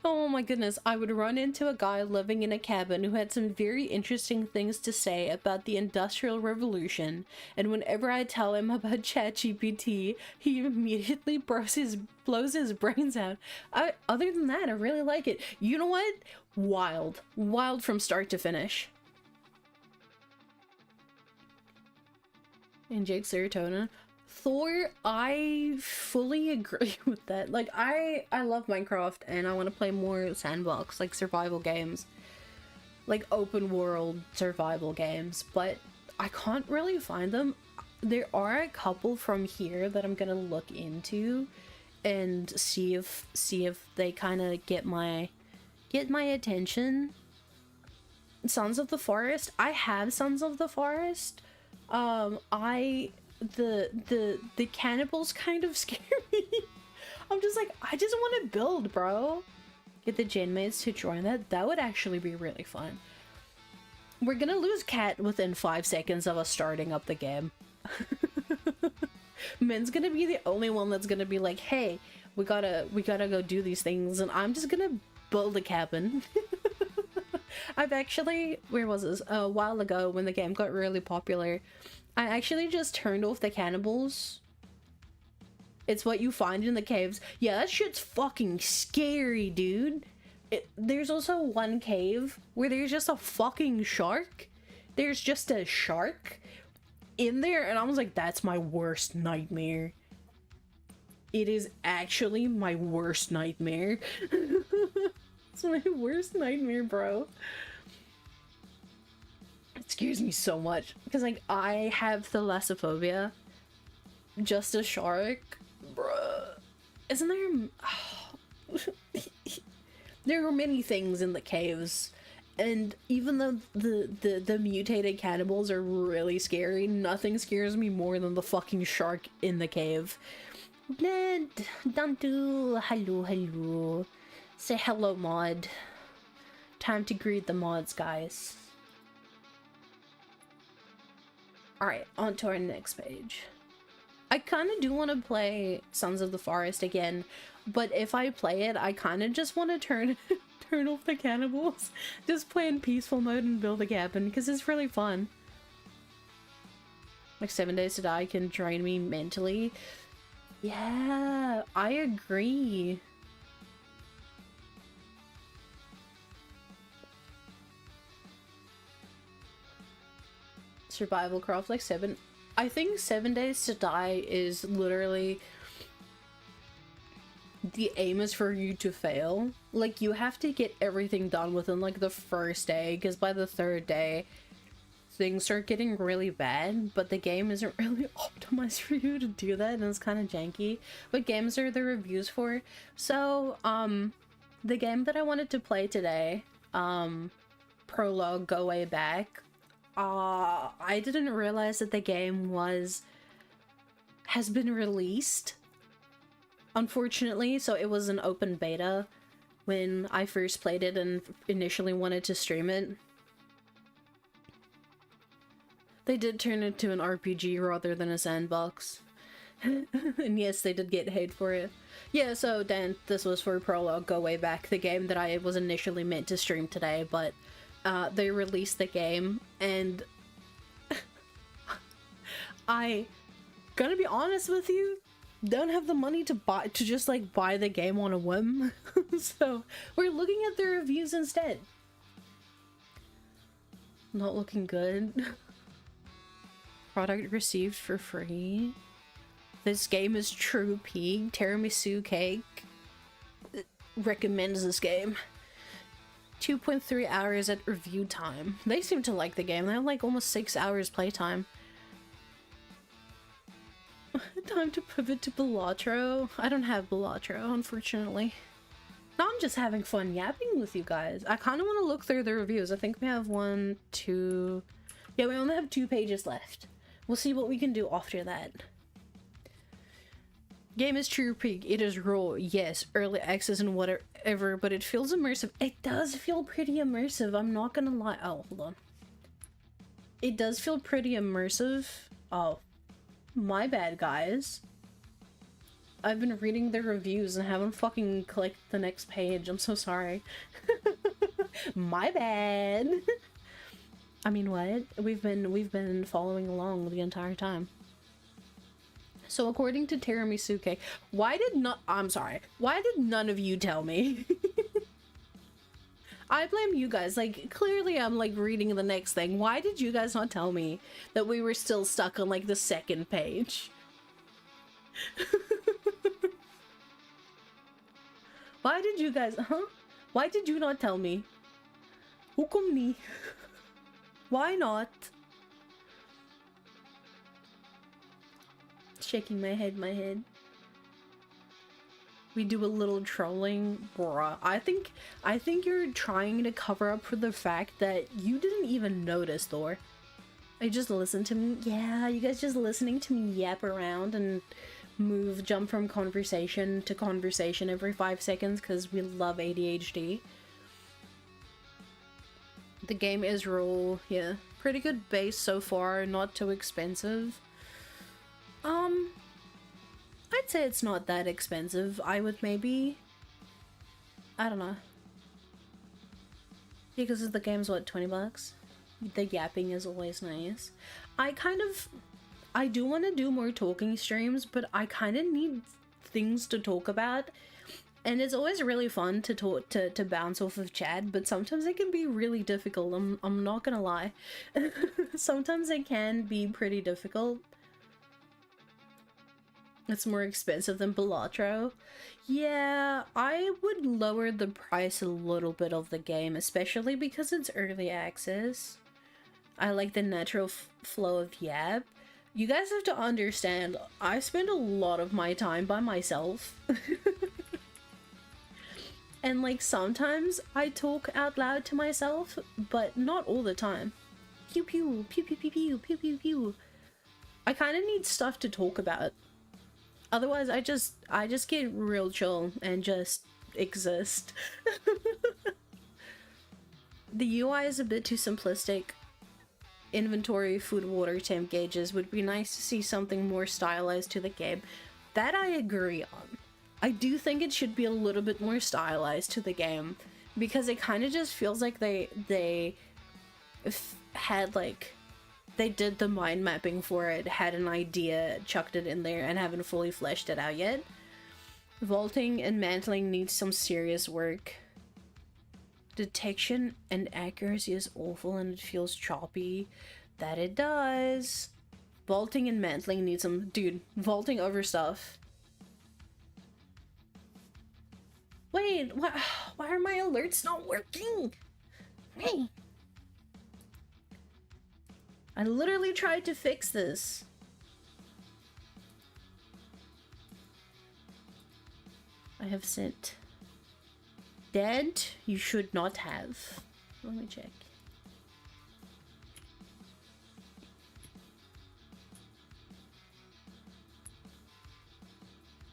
Oh my goodness, I would run into a guy living in a cabin who had some very interesting things to say about the Industrial Revolution, and whenever I tell him about ChatGPT, he immediately blows his brains out. Other than that, I really like it. You know what? Wild. Wild from start to finish. Inject serotonin. Thor, I fully agree with that. Like, I love Minecraft and I want to play more sandbox, like survival games. Like open world survival games, but I can't really find them. There are a couple from here that I'm gonna look into and see if they kind of get my attention. Sons of the Forest. I have Sons of the Forest. The cannibals kind of scare me. I'm just like, I just want to build, bro. Get the gen mates to join that. That would actually be really fun. We're gonna lose Cat within 5 seconds of us starting up the game. Min's gonna be the only one that's gonna be like, hey, we gotta go do these things, and I'm just gonna build a cabin. I've actually, where was this? A while ago when the game got really popular, I actually just turned off the cannibals. It's what you find in the caves. Yeah, that shit's fucking scary, dude. There's also one cave where there's just a fucking shark. There's just a shark in there, and I was like, that's my worst nightmare. It is actually my worst nightmare. It's my worst nightmare, bro. It scares me so much because, like, I have thalassophobia. Just a shark, bruh. Isn't there? Oh. There are many things in the caves, and even though the mutated cannibals are really scary, nothing scares me more than the fucking shark in the cave. Dantu, hello. Say hello, mod. Time to greet the mods, guys. Alright, on to our next page. I kind of do want to play Sons of the Forest again, but if I play it, I kind of just want to turn off the cannibals. Just play in peaceful mode and build a cabin, because it's really fun. Like 7 Days to Die can drain me mentally. Yeah, I agree. Survival craft like 7. I think 7 Days to Die is literally the aim is for you to fail. Like, you have to get everything done within like the first day, because by the third day things start getting really bad, but the game isn't really optimized for you to do that, and it's kind of janky. What games are the reviews for? So the game that I wanted to play today, Prologue Go Way Back, I didn't realize that the game has been released, unfortunately. So it was an open beta when I first played it and initially wanted to stream it. They did turn it to an RPG rather than a sandbox. And yes, they did get hate for it. Yeah, so Dan, this was for Prologue Go Way Back, the game that I was initially meant to stream today, but they released the game, and I gotta be honest with you, don't have the money to just like buy the game on a whim. So we're looking at the reviews instead. Not looking good. Product received for free. This game is true peak. Tiramisu cake recommends this game. 2.3 hours at review time. They seem to like the game. They have like almost 6 hours playtime. Time to pivot to Balatro. I don't have Balatro, unfortunately. No, I'm just having fun yapping with you guys. I kind of want to look through the reviews. I think we have 1, 2... Yeah, we only have 2 pages left. We'll see what we can do after that. Game is true peak. It is raw, yes, early access and whatever, but it feels immersive. It does feel pretty immersive, I'm not gonna lie. Oh, hold on. It does feel pretty immersive. Oh, my bad, guys. I've been reading the reviews and haven't fucking clicked the next page. I'm so sorry. My bad. I mean, what? We've been following along the entire time. So according to Tiramisuke, why did none of you tell me? I blame you guys. Like, clearly I'm like reading the next thing. Why did you guys not tell me that we were still stuck on like the second page? Why did you guys, Why did you not tell me? Hukum ni? Why not? Shaking my head. We do a little trolling, bruh. I think you're trying to cover up for the fact that you didn't even notice, Thor. I just listened to me. Yeah, you guys just listening to me yap around and jump from conversation to conversation every 5 seconds because we love ADHD. The game is raw, yeah. Pretty good base so far, not too expensive. I'd say it's not that expensive. I would maybe, I don't know. Because the game's what, 20 bucks? The yapping is always nice. I do want to do more talking streams, but I kind of need things to talk about. And it's always really fun to talk, to bounce off of chat, but sometimes it can be really difficult. I'm not gonna lie. Sometimes it can be pretty difficult. It's more expensive than Balatro. Yeah, I would lower the price a little bit of the game, especially because it's early access. I like the natural flow of yap. You guys have to understand, I spend a lot of my time by myself. And like sometimes I talk out loud to myself, but not all the time. Pew pew, pew pew pew pew, pew pew pew. I kind of need stuff to talk about. Otherwise, I just get real chill and just exist. The UI is a bit too simplistic. Inventory, food, water, temp gauges. Would be nice to see something more stylized to the game. That I agree on. I do think it should be a little bit more stylized to the game because it kind of just feels like they had like, they did the mind mapping for it, had an idea, chucked it in there, and haven't fully fleshed it out yet. Vaulting and mantling needs some serious work. Detection and accuracy is awful and it feels choppy. That it does. Vaulting and mantling needs some... Dude, vaulting over stuff. Wait, why are my alerts not working? Hey. I literally tried to fix this. I have sent. Dead? You should not have. Let me check.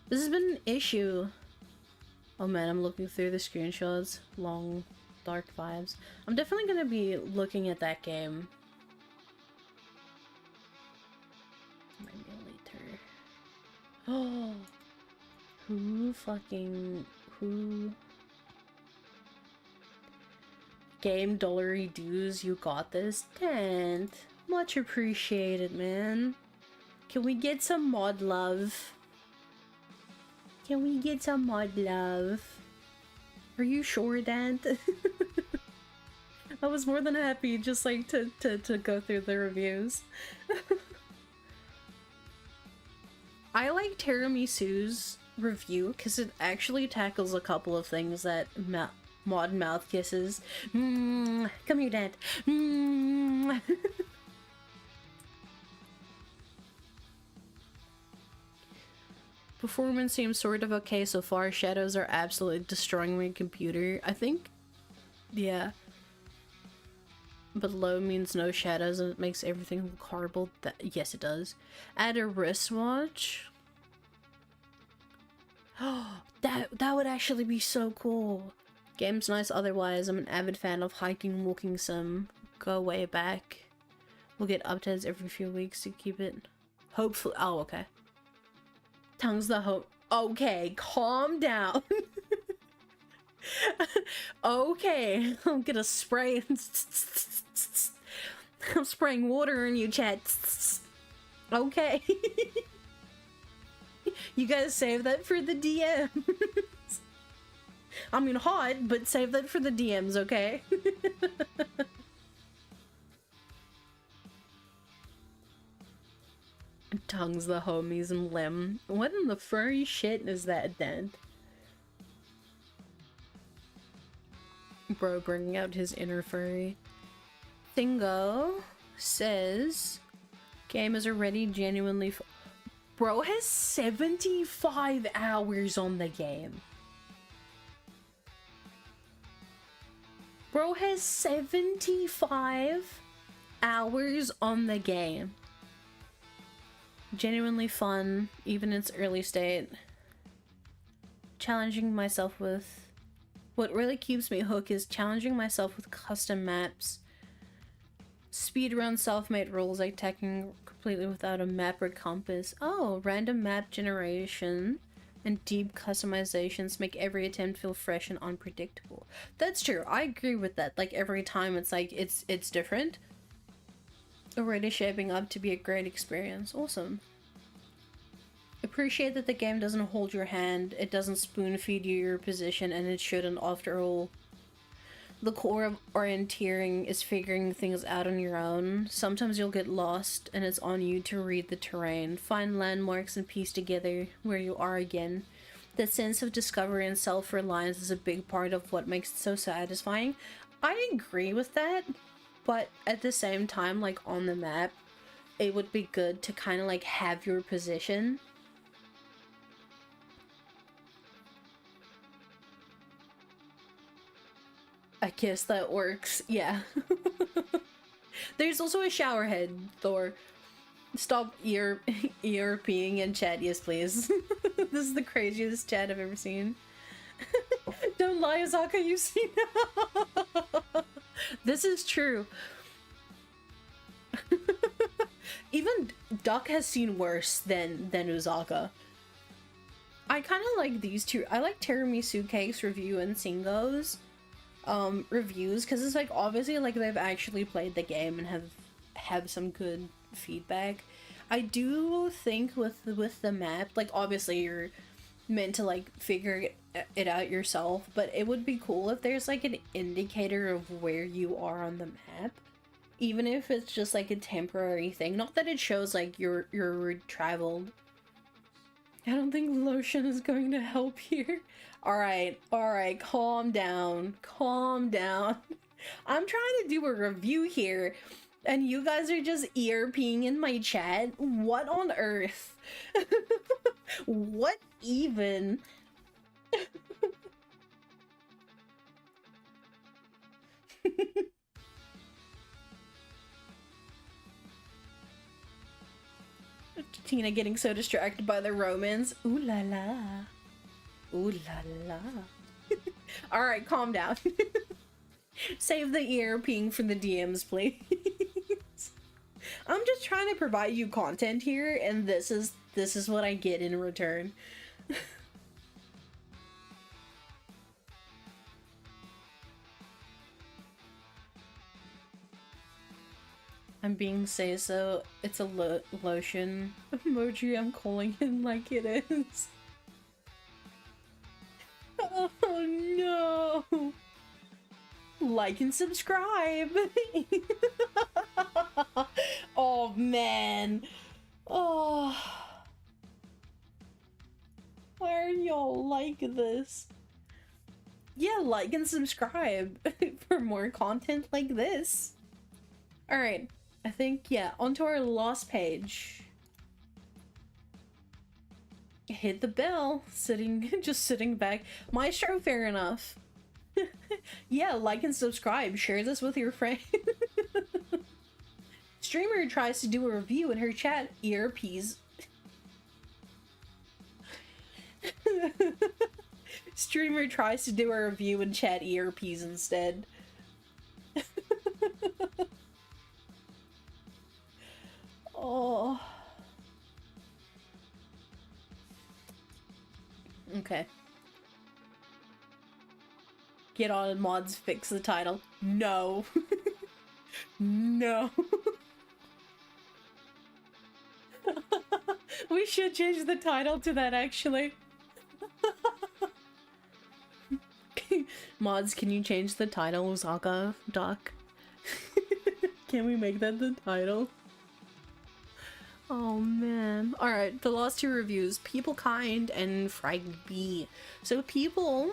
This has been an issue. Oh man, I'm looking through the screenshots. Long, dark vibes. I'm definitely gonna be looking at that game. Later. Oh, who? Game dollary dues, you got this. 10th. Much appreciated, man. Can we get some mod love? Can we get some mod love? Are you sure, Dad? I was more than happy just like to go through the reviews. I like Tiramisu's review because it actually tackles a couple of things that mod mouth kisses. Come here, Dad. Performance seems sort of okay so far. Shadows are absolutely destroying my computer. I think, yeah. But low means no shadows and it makes everything look horrible. Yes, it does. Add a wristwatch. That would actually be so cool. Game's nice otherwise. I'm an avid fan of hiking, walking sim. Go way back. We'll get updates every few weeks to keep it. Hopefully. Oh, okay. Tongue's the hope. Okay, calm down. Okay, I'm gonna spray. I'm spraying water in you, chat. Okay. You guys save that for the DMs. I mean, hot, but save that for the DMs, okay? Tongues the homies and limb. What in the furry shit is that, then? Bro bringing out his inner furry. Thingo says, game is already genuinely Bro has 75 hours on the game. Bro has 75 hours on the game. Genuinely fun, even in its early state. Challenging myself with... What really keeps me hooked is challenging myself with custom maps. Speedrun self-made rules like teching completely without a map or compass. Oh, random map generation and deep customizations make every attempt feel fresh and unpredictable. That's true. I agree with that. Like every time it's like it's different. Already shaping up to be a great experience. Awesome. Appreciate that the game doesn't hold your hand, it doesn't spoon feed you your position, and it shouldn't after all. The core of orienteering is figuring things out on your own. Sometimes you'll get lost, and it's on you to read the terrain, find landmarks, and piece together where you are again. That sense of discovery and self-reliance is a big part of what makes it so satisfying. I agree with that, but at the same time, like on the map, it would be good to kind of like have your position. I guess that works, yeah. There's also a shower head, Thor. Stop ERPing in chat, yes please. This is the craziest chat I've ever seen. Don't lie, Azaka, you've seen This is true. Even Duck has seen worse than Uzaka. I kind of like these two. I like Tiramisu Cake's review and Singo's reviews, because it's like obviously like they've actually played the game and have some good feedback. I do think with the map, like obviously you're meant to like figure it out yourself, but it would be cool if there's like an indicator of where you are on the map, even if it's just like a temporary thing. Not that it shows like you're traveled. I don't think lotion is going to help here. Alright, calm down. I'm trying to do a review here, and you guys are just ERPing in my chat? What on earth? What even? Tina getting so distracted by the romance. Ooh la la. Ooh la la. Alright, calm down. Save the ERPing for the DMs, please. I'm just trying to provide you content here, and this is what I get in return. I'm being say-so. It's a lotion emoji. I'm calling it like it is. Oh no! Like and subscribe! Oh man! Oh. Why are y'all like this? Yeah, like and subscribe for more content like this. Alright, I think, yeah, onto our last page. Hit the bell, just sitting back. Maestro, fair enough. Yeah, like and subscribe, share this with your friend. Streamer tries to do a review in her chat, ERPs. Streamer tries to do a review and chat ERPs instead. Oh. Okay. Get on mods, fix the title. No. No. We should change the title to that, actually. Mods, can you change the title, Zaka Doc? Can we make that the title? Oh man. Alright, the last two reviews. People Kind and Frag B. So People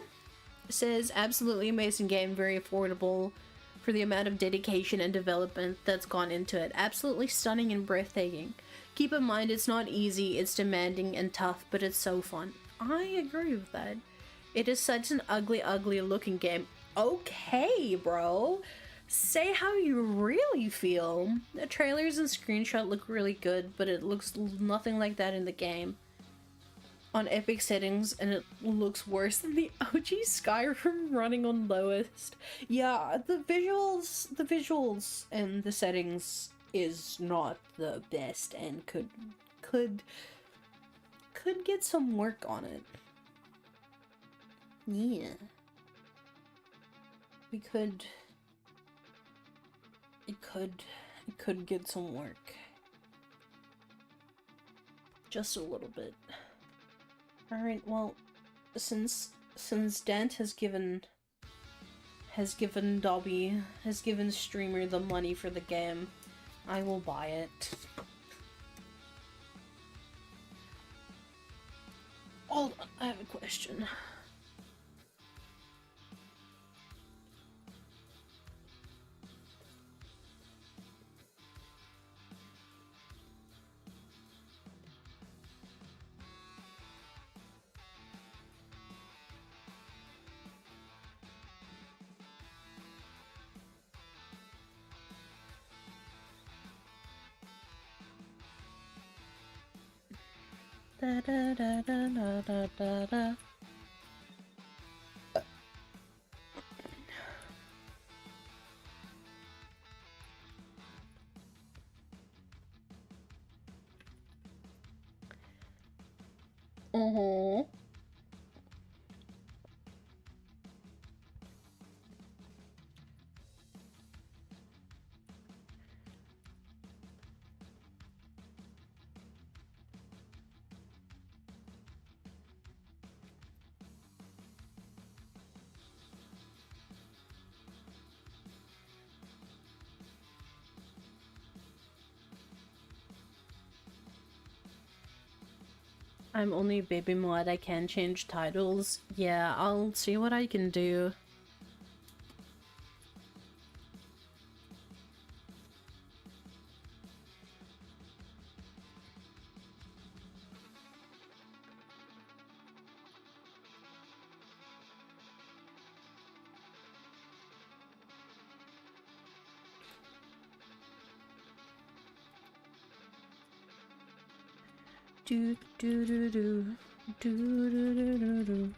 says, absolutely amazing game, very affordable for the amount of dedication and development that's gone into it. Absolutely stunning and breathtaking. Keep in mind it's not easy, it's demanding and tough, but it's so fun. I agree with that. It is such an ugly, ugly looking game. Okay, bro. Say how you really feel. The trailers and screenshot look really good, but it looks nothing like that in the game. On epic settings, and it looks worse than the OG Skyrim running on lowest. Yeah, the visuals and the settings is not the best and could get some work on it. Yeah. It could get some work. Just a little bit. Alright, well, since Dent has given Dobby, has given Streamer the money for the game, I will buy it. Hold on, I have a question. Da da da da da da da da. I'm only baby mod, I can change titles. Yeah, I'll see what I can do. Do do do do do do do do do.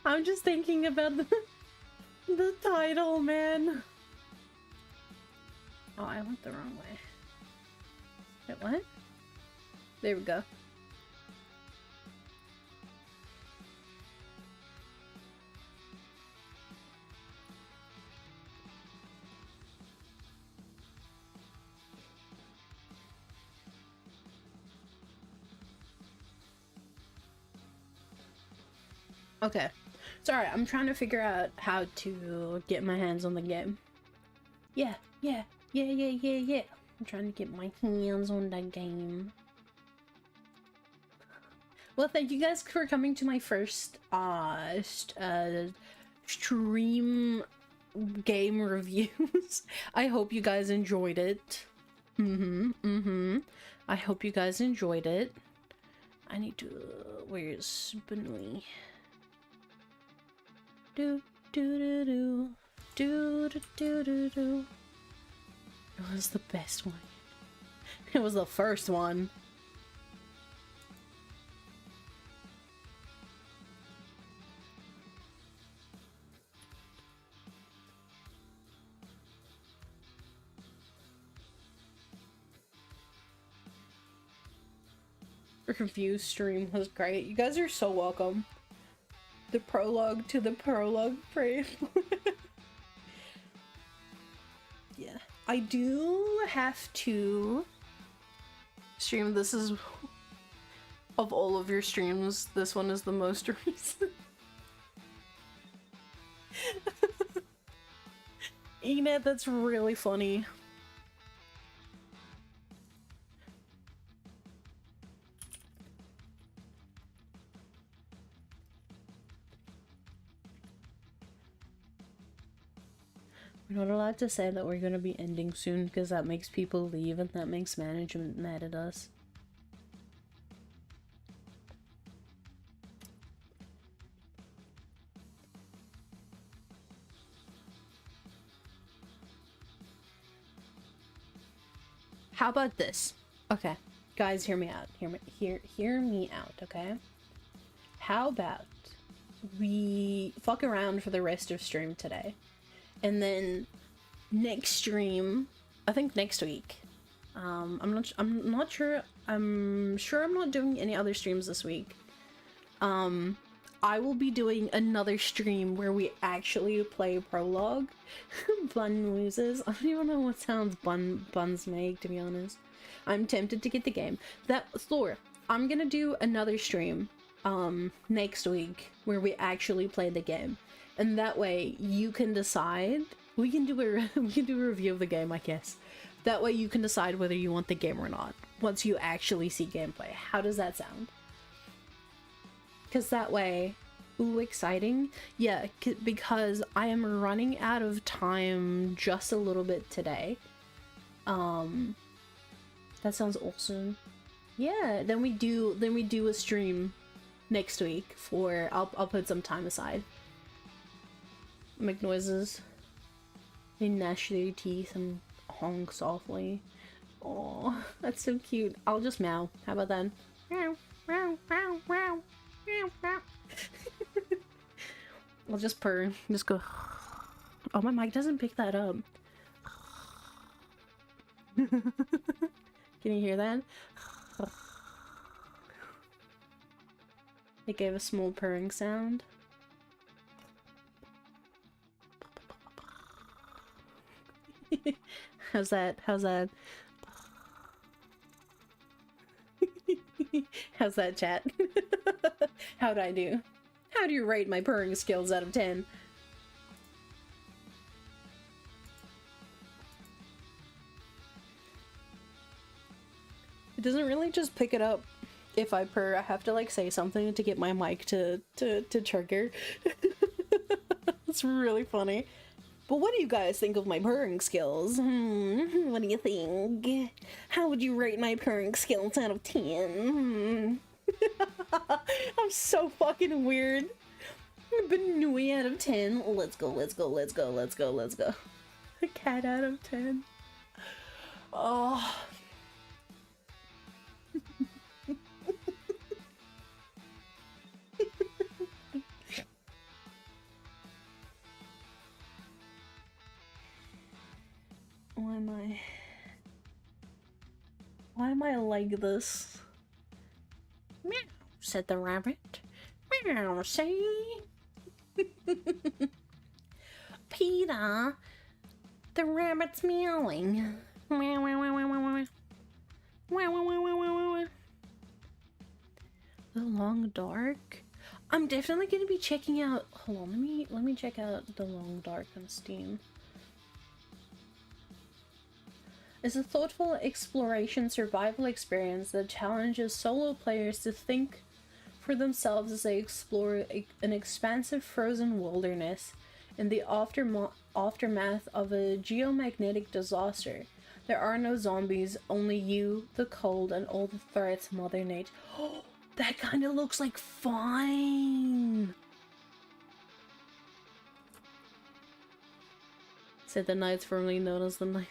I'm just thinking about the title, man. Oh, I went the wrong way. Wait, what? There we go. Okay. Sorry, I'm trying to figure out how to get my hands on the game. Yeah. I'm trying to get my hands on the game. Well, thank you guys for coming to my first stream game reviews. I hope you guys enjoyed it. I hope you guys enjoyed it. I need to... where's Benoit? Do do do do do do do do do. It was the best one. It was the first one. Your confused stream was great. You guys are so welcome. The prologue to the prologue frame. Yeah. I do have to stream. This is, of all of your streams, this one is the most recent. Enid, that's really funny. We're not allowed to say that we're gonna be ending soon because that makes people leave and that makes management mad at us. How about this? Okay, guys, hear me out. Hear me out, okay? How about we fuck around for the rest of stream today? And then next stream, I think next week. I'm not sure. I'm sure I'm not doing any other streams this week. I will be doing another stream where we actually play prologue. Bun noises. I don't even know what sounds buns make, to be honest. I'm tempted to get the game. Thor, I'm gonna do another stream next week where we actually play the game. And that way you can decide. We can do a review of the game, I guess. That way you can decide whether you want the game or not once you actually see gameplay. How does that sound? Because that way, ooh, exciting. Yeah, because I am running out of time just a little bit today. That sounds awesome. Yeah, then we do a stream next week for I'll put some time aside. Make noises. They gnash their teeth and honk softly. Oh, that's so cute. I'll just meow. How about that? Meow, meow, meow, meow, meow, meow. I'll just purr. Just go. Oh, my mic doesn't pick that up. Can you hear that? It gave a small purring sound. How's that? How's that? How's that, chat? How'd I do? How do you rate my purring skills out of 10? It doesn't really just pick it up if I purr. I have to like say something to get my mic to trigger. It's really funny. But what do you guys think of my purring skills? What do you think? How would you rate my purring skills out of 10? I'm so fucking weird. Benui out of 10. Let's go, let's go, let's go, let's go, let's go. A cat out of 10. Oh. Why am I like this? Meow, said the rabbit. Meow, see? Peter, the rabbit's meowing. Meow, meow, meow, meow, meow. Meow, meow, meow, meow, meow, meow. The Long Dark? I'm definitely gonna be checking out. Hold on, let me check out The Long Dark on Steam. It's a thoughtful exploration survival experience that challenges solo players to think for themselves as they explore an expansive frozen wilderness in the aftermath of a geomagnetic disaster. There are no zombies, only you, the cold, and all the threats Mother Nature. Oh, that kind of looks like fine. Said the knights firmly known as the knight.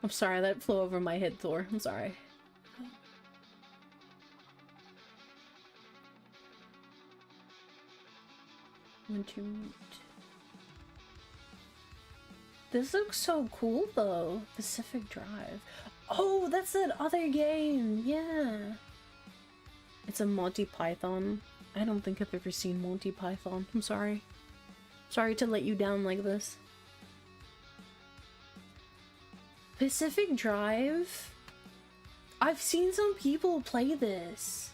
I'm sorry, that flew over my head, Thor. I'm sorry. This looks so cool though. Pacific Drive. Oh, that's that other game. Yeah. It's a Monty Python. I don't think I've ever seen Monty Python. I'm sorry. Sorry to let you down like this. Pacific Drive? I've seen some people play this.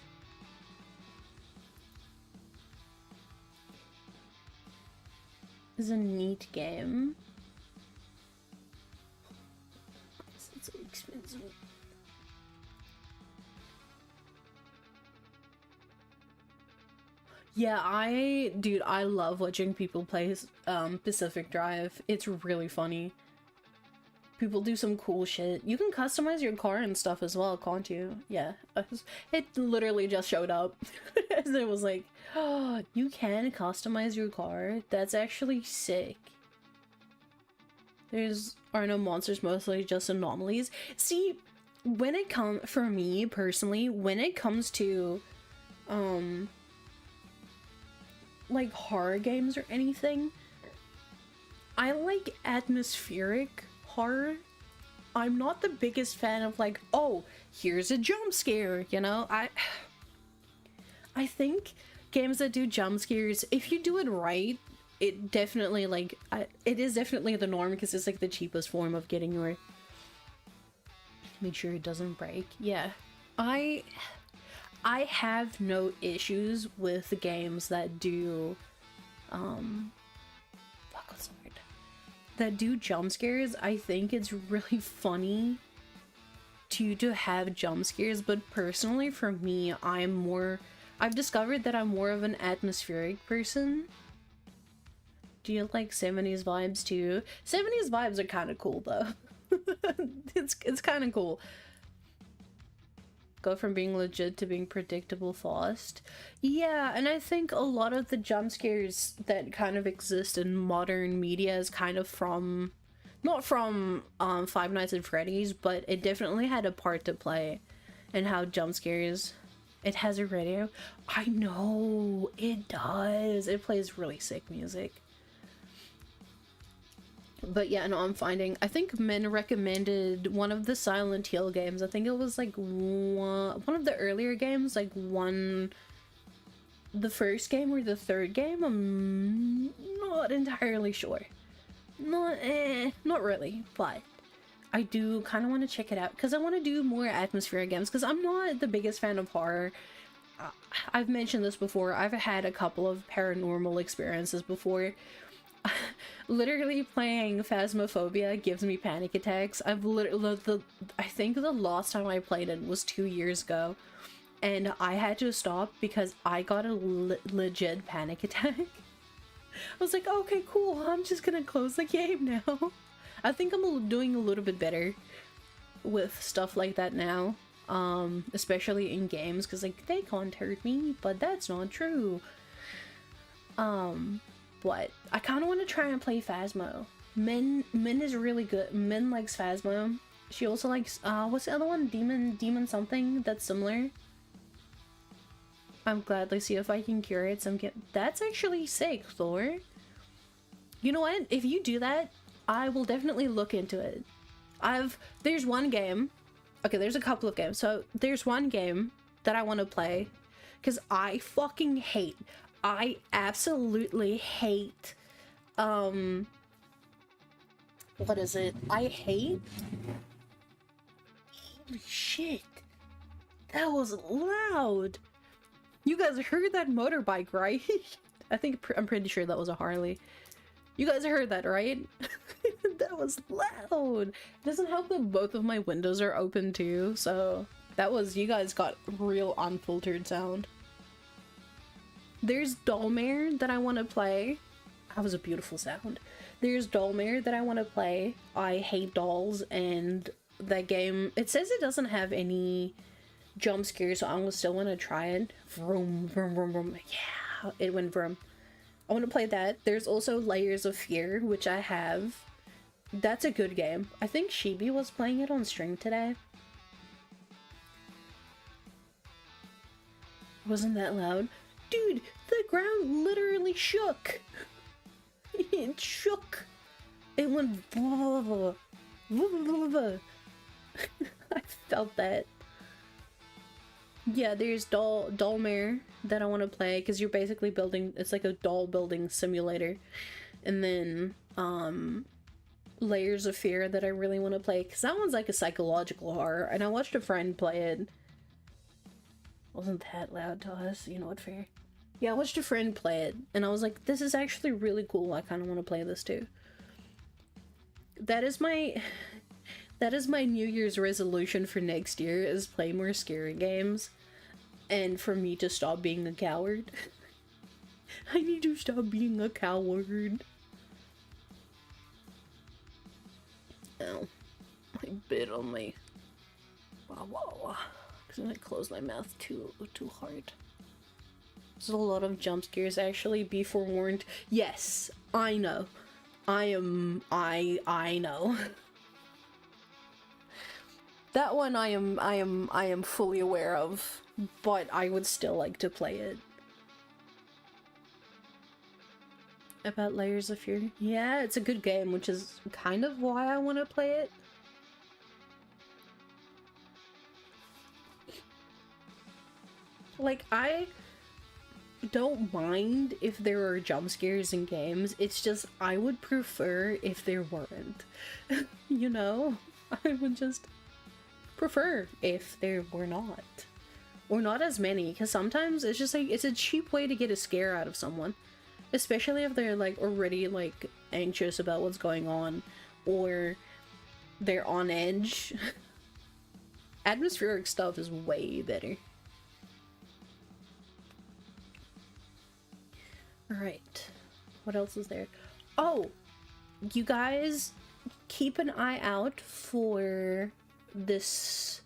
This is a neat game. It's so expensive. Yeah, dude, I love watching people play Pacific Drive. It's really funny. People do some cool shit. You can customize your car and stuff as well, can't you? Yeah, it literally just showed up. It was like, oh, you can customize your car? That's actually sick. Are no monsters, mostly just anomalies. See, when it comes, for me personally, when it comes to, like horror games or anything, I like atmospheric horror. I'm not the biggest fan of like, oh, here's a jump scare, you know? I think games that do jump scares, if you do it right, it definitely like it is definitely the norm because it's like the cheapest form of getting your, make sure it doesn't break. Yeah, I have no issues with the games that do that do jump scares. I think it's really funny to have jump scares, but personally for me, I've discovered that I'm more of an atmospheric person. Do you like 70s vibes too? 70s vibes are kind of cool though. It's kind of cool. Go from being legit to being predictable fast. Yeah, and I think a lot of the jump scares that kind of exist in modern media is kind of from, not from Five Nights at Freddy's, but it definitely had a part to play in how jump scares. It has a radio. I know, it does. It plays really sick music. But yeah, no, I think Min recommended one of the Silent Hill games. I think it was like one of the earlier games, like the first game or the third game. I'm not entirely sure. Not really, but I do kind of want to check it out because I want to do more atmospheric games because I'm not the biggest fan of horror. I've mentioned this before. I've had a couple of paranormal experiences before. Literally playing Phasmophobia gives me panic attacks. I think the last time I played it was 2 years ago, and I had to stop because I got a legit panic attack. I was like, okay, cool, I'm just gonna close the game now. I think I'm doing a little bit better with stuff like that now, especially in games, because like they can't hurt me, but that's not true. But I kind of want to try and play Phasmo. Min is really good. Min likes Phasmo. She also likes, what's the other one? Demon something that's similar. I'm gladly see if I can curate some that's actually sick, Thor. You know what? If you do that, I will definitely look into it. There's one game. Okay, there's a couple of games. So there's one game that I want to play because I fucking hate. I absolutely hate, what is it? I hate, holy shit, that was loud. You guys heard that motorbike, right? I'm pretty sure that was a Harley. You guys heard that, right? That was loud. It doesn't help that both of my windows are open too, so you guys got real unfiltered sound. There's Dollmare that I want to play. That was a beautiful sound. There's Dollmare that I want to play. I hate dolls, and that game, it says it doesn't have any jump scares, so I still want to try it. Vroom, vroom, vroom, vroom. Yeah, it went vroom. I want to play that. There's also Layers of Fear, which I have. That's a good game. I think Shibi was playing it on stream today. Wasn't that loud? Dude, the ground literally shook. It shook. It went I felt that. Yeah, there's Dollmare that I want to play because you're basically building, it's like a doll building simulator. And then Layers of Fear that I really want to play because that one's like a psychological horror, and I watched a friend play it. Wasn't that loud to us, you know what, fair? Yeah, I watched a friend play it and I was like, this is actually really cool. I kind of want to play this too. That is my New Year's resolution for next year, is play more scary games and for me to stop being a coward. I need to stop being a coward. Ow. I bit on my because I closed my mouth too hard. There's a lot of jump scares, actually. Be forewarned. Yes, I know. I know. That one I am fully aware of, but I would still like to play it. About Layers of Fear? Yeah, it's a good game, which is kind of why I want to play it. Like, I don't mind if there are jump scares in games, it's just I would prefer if there weren't. You know? I would just prefer if there were not. Or not as many, because sometimes it's just like, it's a cheap way to get a scare out of someone. Especially if they're like already like anxious about what's going on, or they're on edge. Atmospheric stuff is way better. Alright, what else is there? Oh, you guys keep an eye out for this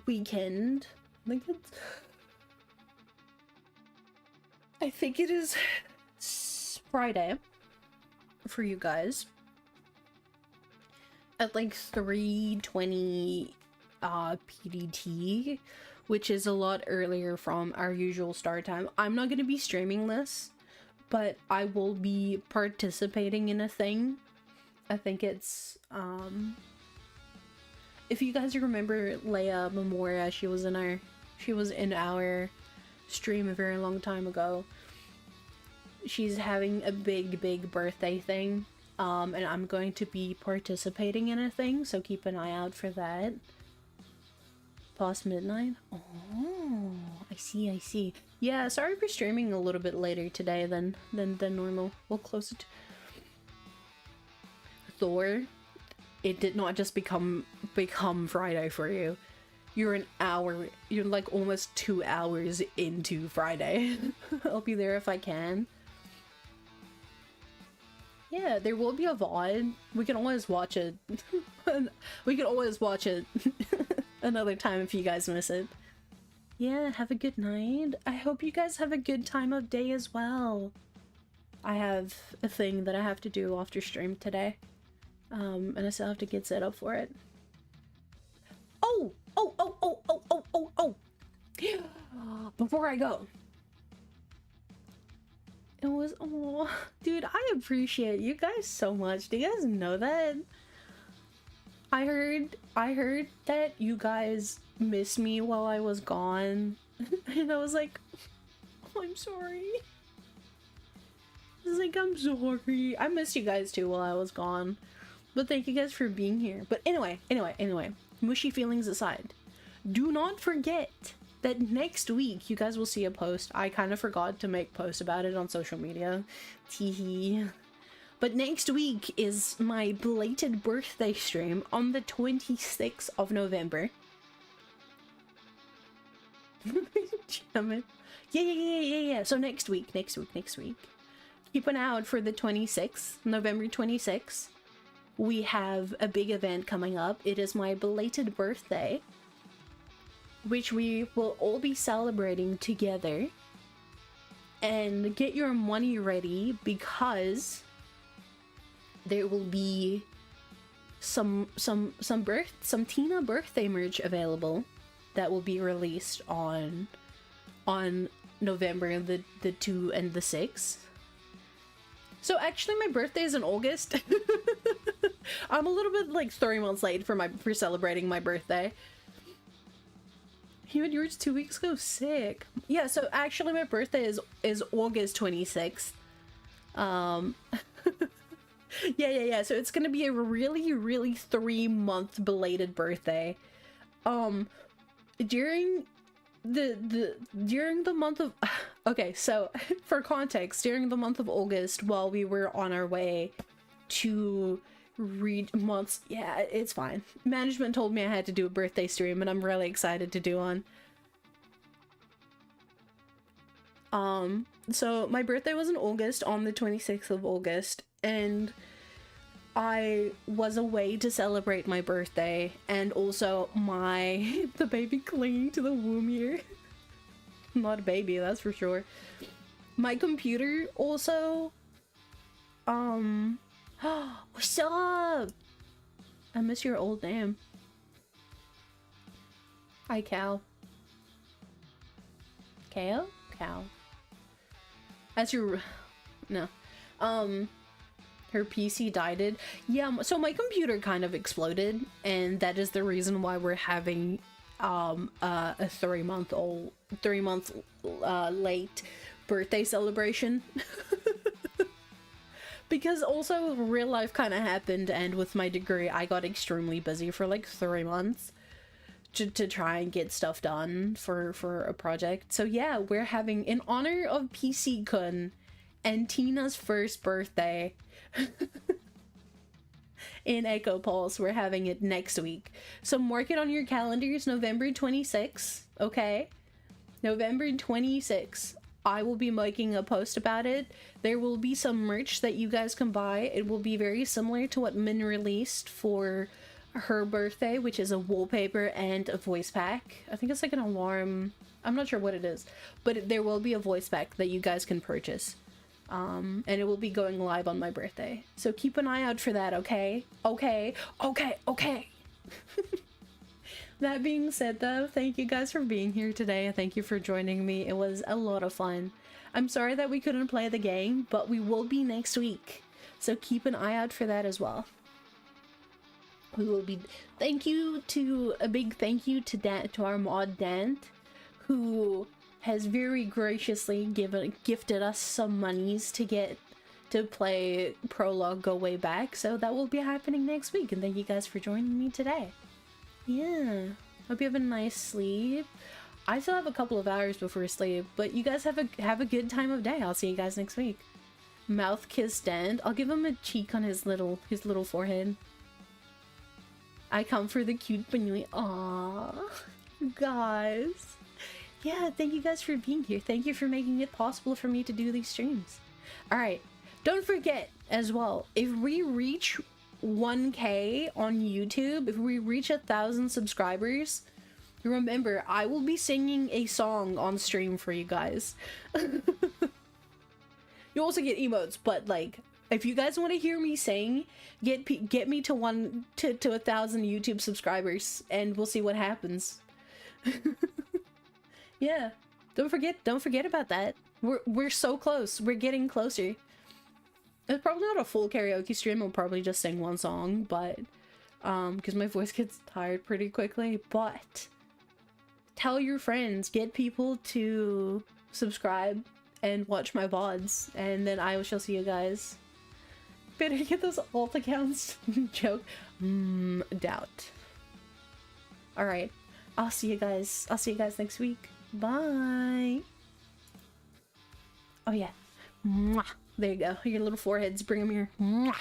weekend. I think it is Friday for you guys at like 3:20 PDT, which is a lot earlier from our usual start time. I'm not going to be streaming this, but I will be participating in a thing. I think it's if you guys remember Leia Memoria, she was in our stream a very long time ago. She's having a big birthday thing, and I'm going to be participating in a thing, so keep an eye out for that. Past midnight? Oh, I see. Yeah, sorry for streaming a little bit later today than normal. We'll close it. Thor, it did not just become Friday for you. You're like almost 2 hours into Friday. I'll be there if I can. Yeah, there will be a VOD. We can always watch it. We can always watch it another time if you guys miss it. Yeah, have a good night. I hope you guys have a good time of day as well. I have a thing that I have to do after stream today. And I still have to get set up for it. Oh! Before I go. It was, oh, dude, I appreciate you guys so much. Do you guys know that? I heard that you guys missed me while I was gone. And I was like, oh, I'm sorry. I was like, I'm sorry. I missed you guys too while I was gone. But thank you guys for being here. But anyway, mushy feelings aside, do not forget that next week you guys will see a post. I kind of forgot to make posts about it on social media. Teehee. But next week is my belated birthday stream on the 26th of November. Damn it. Yeah. So next week. Keep an eye out for the 26th, November 26th. We have a big event coming up. It is my belated birthday, which we will all be celebrating together. and get your money ready, because there will be some Tina birthday merch available that will be released on November the 2 and the 6th. So actually my birthday is in August. I'm a little bit like 3 months late for celebrating my birthday. You had yours 2 weeks ago? Sick. Yeah, so actually my birthday is August 26th. Yeah. So it's gonna be a really 3-month belated birthday. During the month of okay, so for context, during the month of August, while we were on our way to read months, yeah, it's fine. Management told me I had to do a birthday stream, and I'm really excited to do one. So my birthday was in August, on the 26th of August, and I was away to celebrate my birthday, and also the baby clinging to the womb here. Not a baby, that's for sure. My computer also, what's up? I miss your old name. Hi, Cal. Cal? Cal. That's your... No. Her PC died. Yeah, so my computer kind of exploded, and that is the reason why we're having a 3-month late birthday celebration. Because also real life kind of happened, and with my degree I got extremely busy for like 3 months to try and get stuff done for a project. So yeah, we're having, in honor of PC Kun and Tina's first birthday in Echo Pulse, we're having it next week. So mark it on your calendars, November 26th, okay? November 26th. I will be making a post about it. There will be some merch that you guys can buy. It will be very similar to what Min released for her birthday, which is a wallpaper and a voice pack. I think it's like an alarm. I'm not sure what it is, but there will be a voice pack that you guys can purchase. And it will be going live on my birthday. So keep an eye out for that, okay? Okay. That being said though, thank you guys for being here today. Thank you for joining me. It was a lot of fun. I'm sorry that we couldn't play the game, but we will be next week. So keep an eye out for that as well. We will be... a big thank you to our mod Dant, who has very graciously gifted us some monies to play Prologue Go Way Back. So that will be happening next week, and thank you guys for joining me today. Yeah, hope you have a nice sleep. I still have a couple of hours before sleep, but you guys have a good time of day. I'll see you guys next week. Mouth kiss Dant. I'll give him a cheek on his little forehead. I come for the cute banui. Aww, you guys. Yeah, thank you guys for being here. Thank you for making it possible for me to do these streams. Alright, don't forget as well, if we reach 1K on YouTube, if we reach 1,000 subscribers, remember, I will be singing a song on stream for you guys. You also get emotes, but like, if you guys want to hear me sing, get me to 1,000 YouTube subscribers, and we'll see what happens. Yeah, don't forget about that. We're so close. We're getting closer. It's probably not a full karaoke stream. I'll probably just sing one song, but because my voice gets tired pretty quickly. But tell your friends, get people to subscribe and watch my VODs, and then I shall see you guys. Better get those alt accounts. Joke. Doubt. All right. I'll see you guys next week. Bye. Oh yeah. Mwah. There you go. Your little foreheads. Bring them here. Mwah.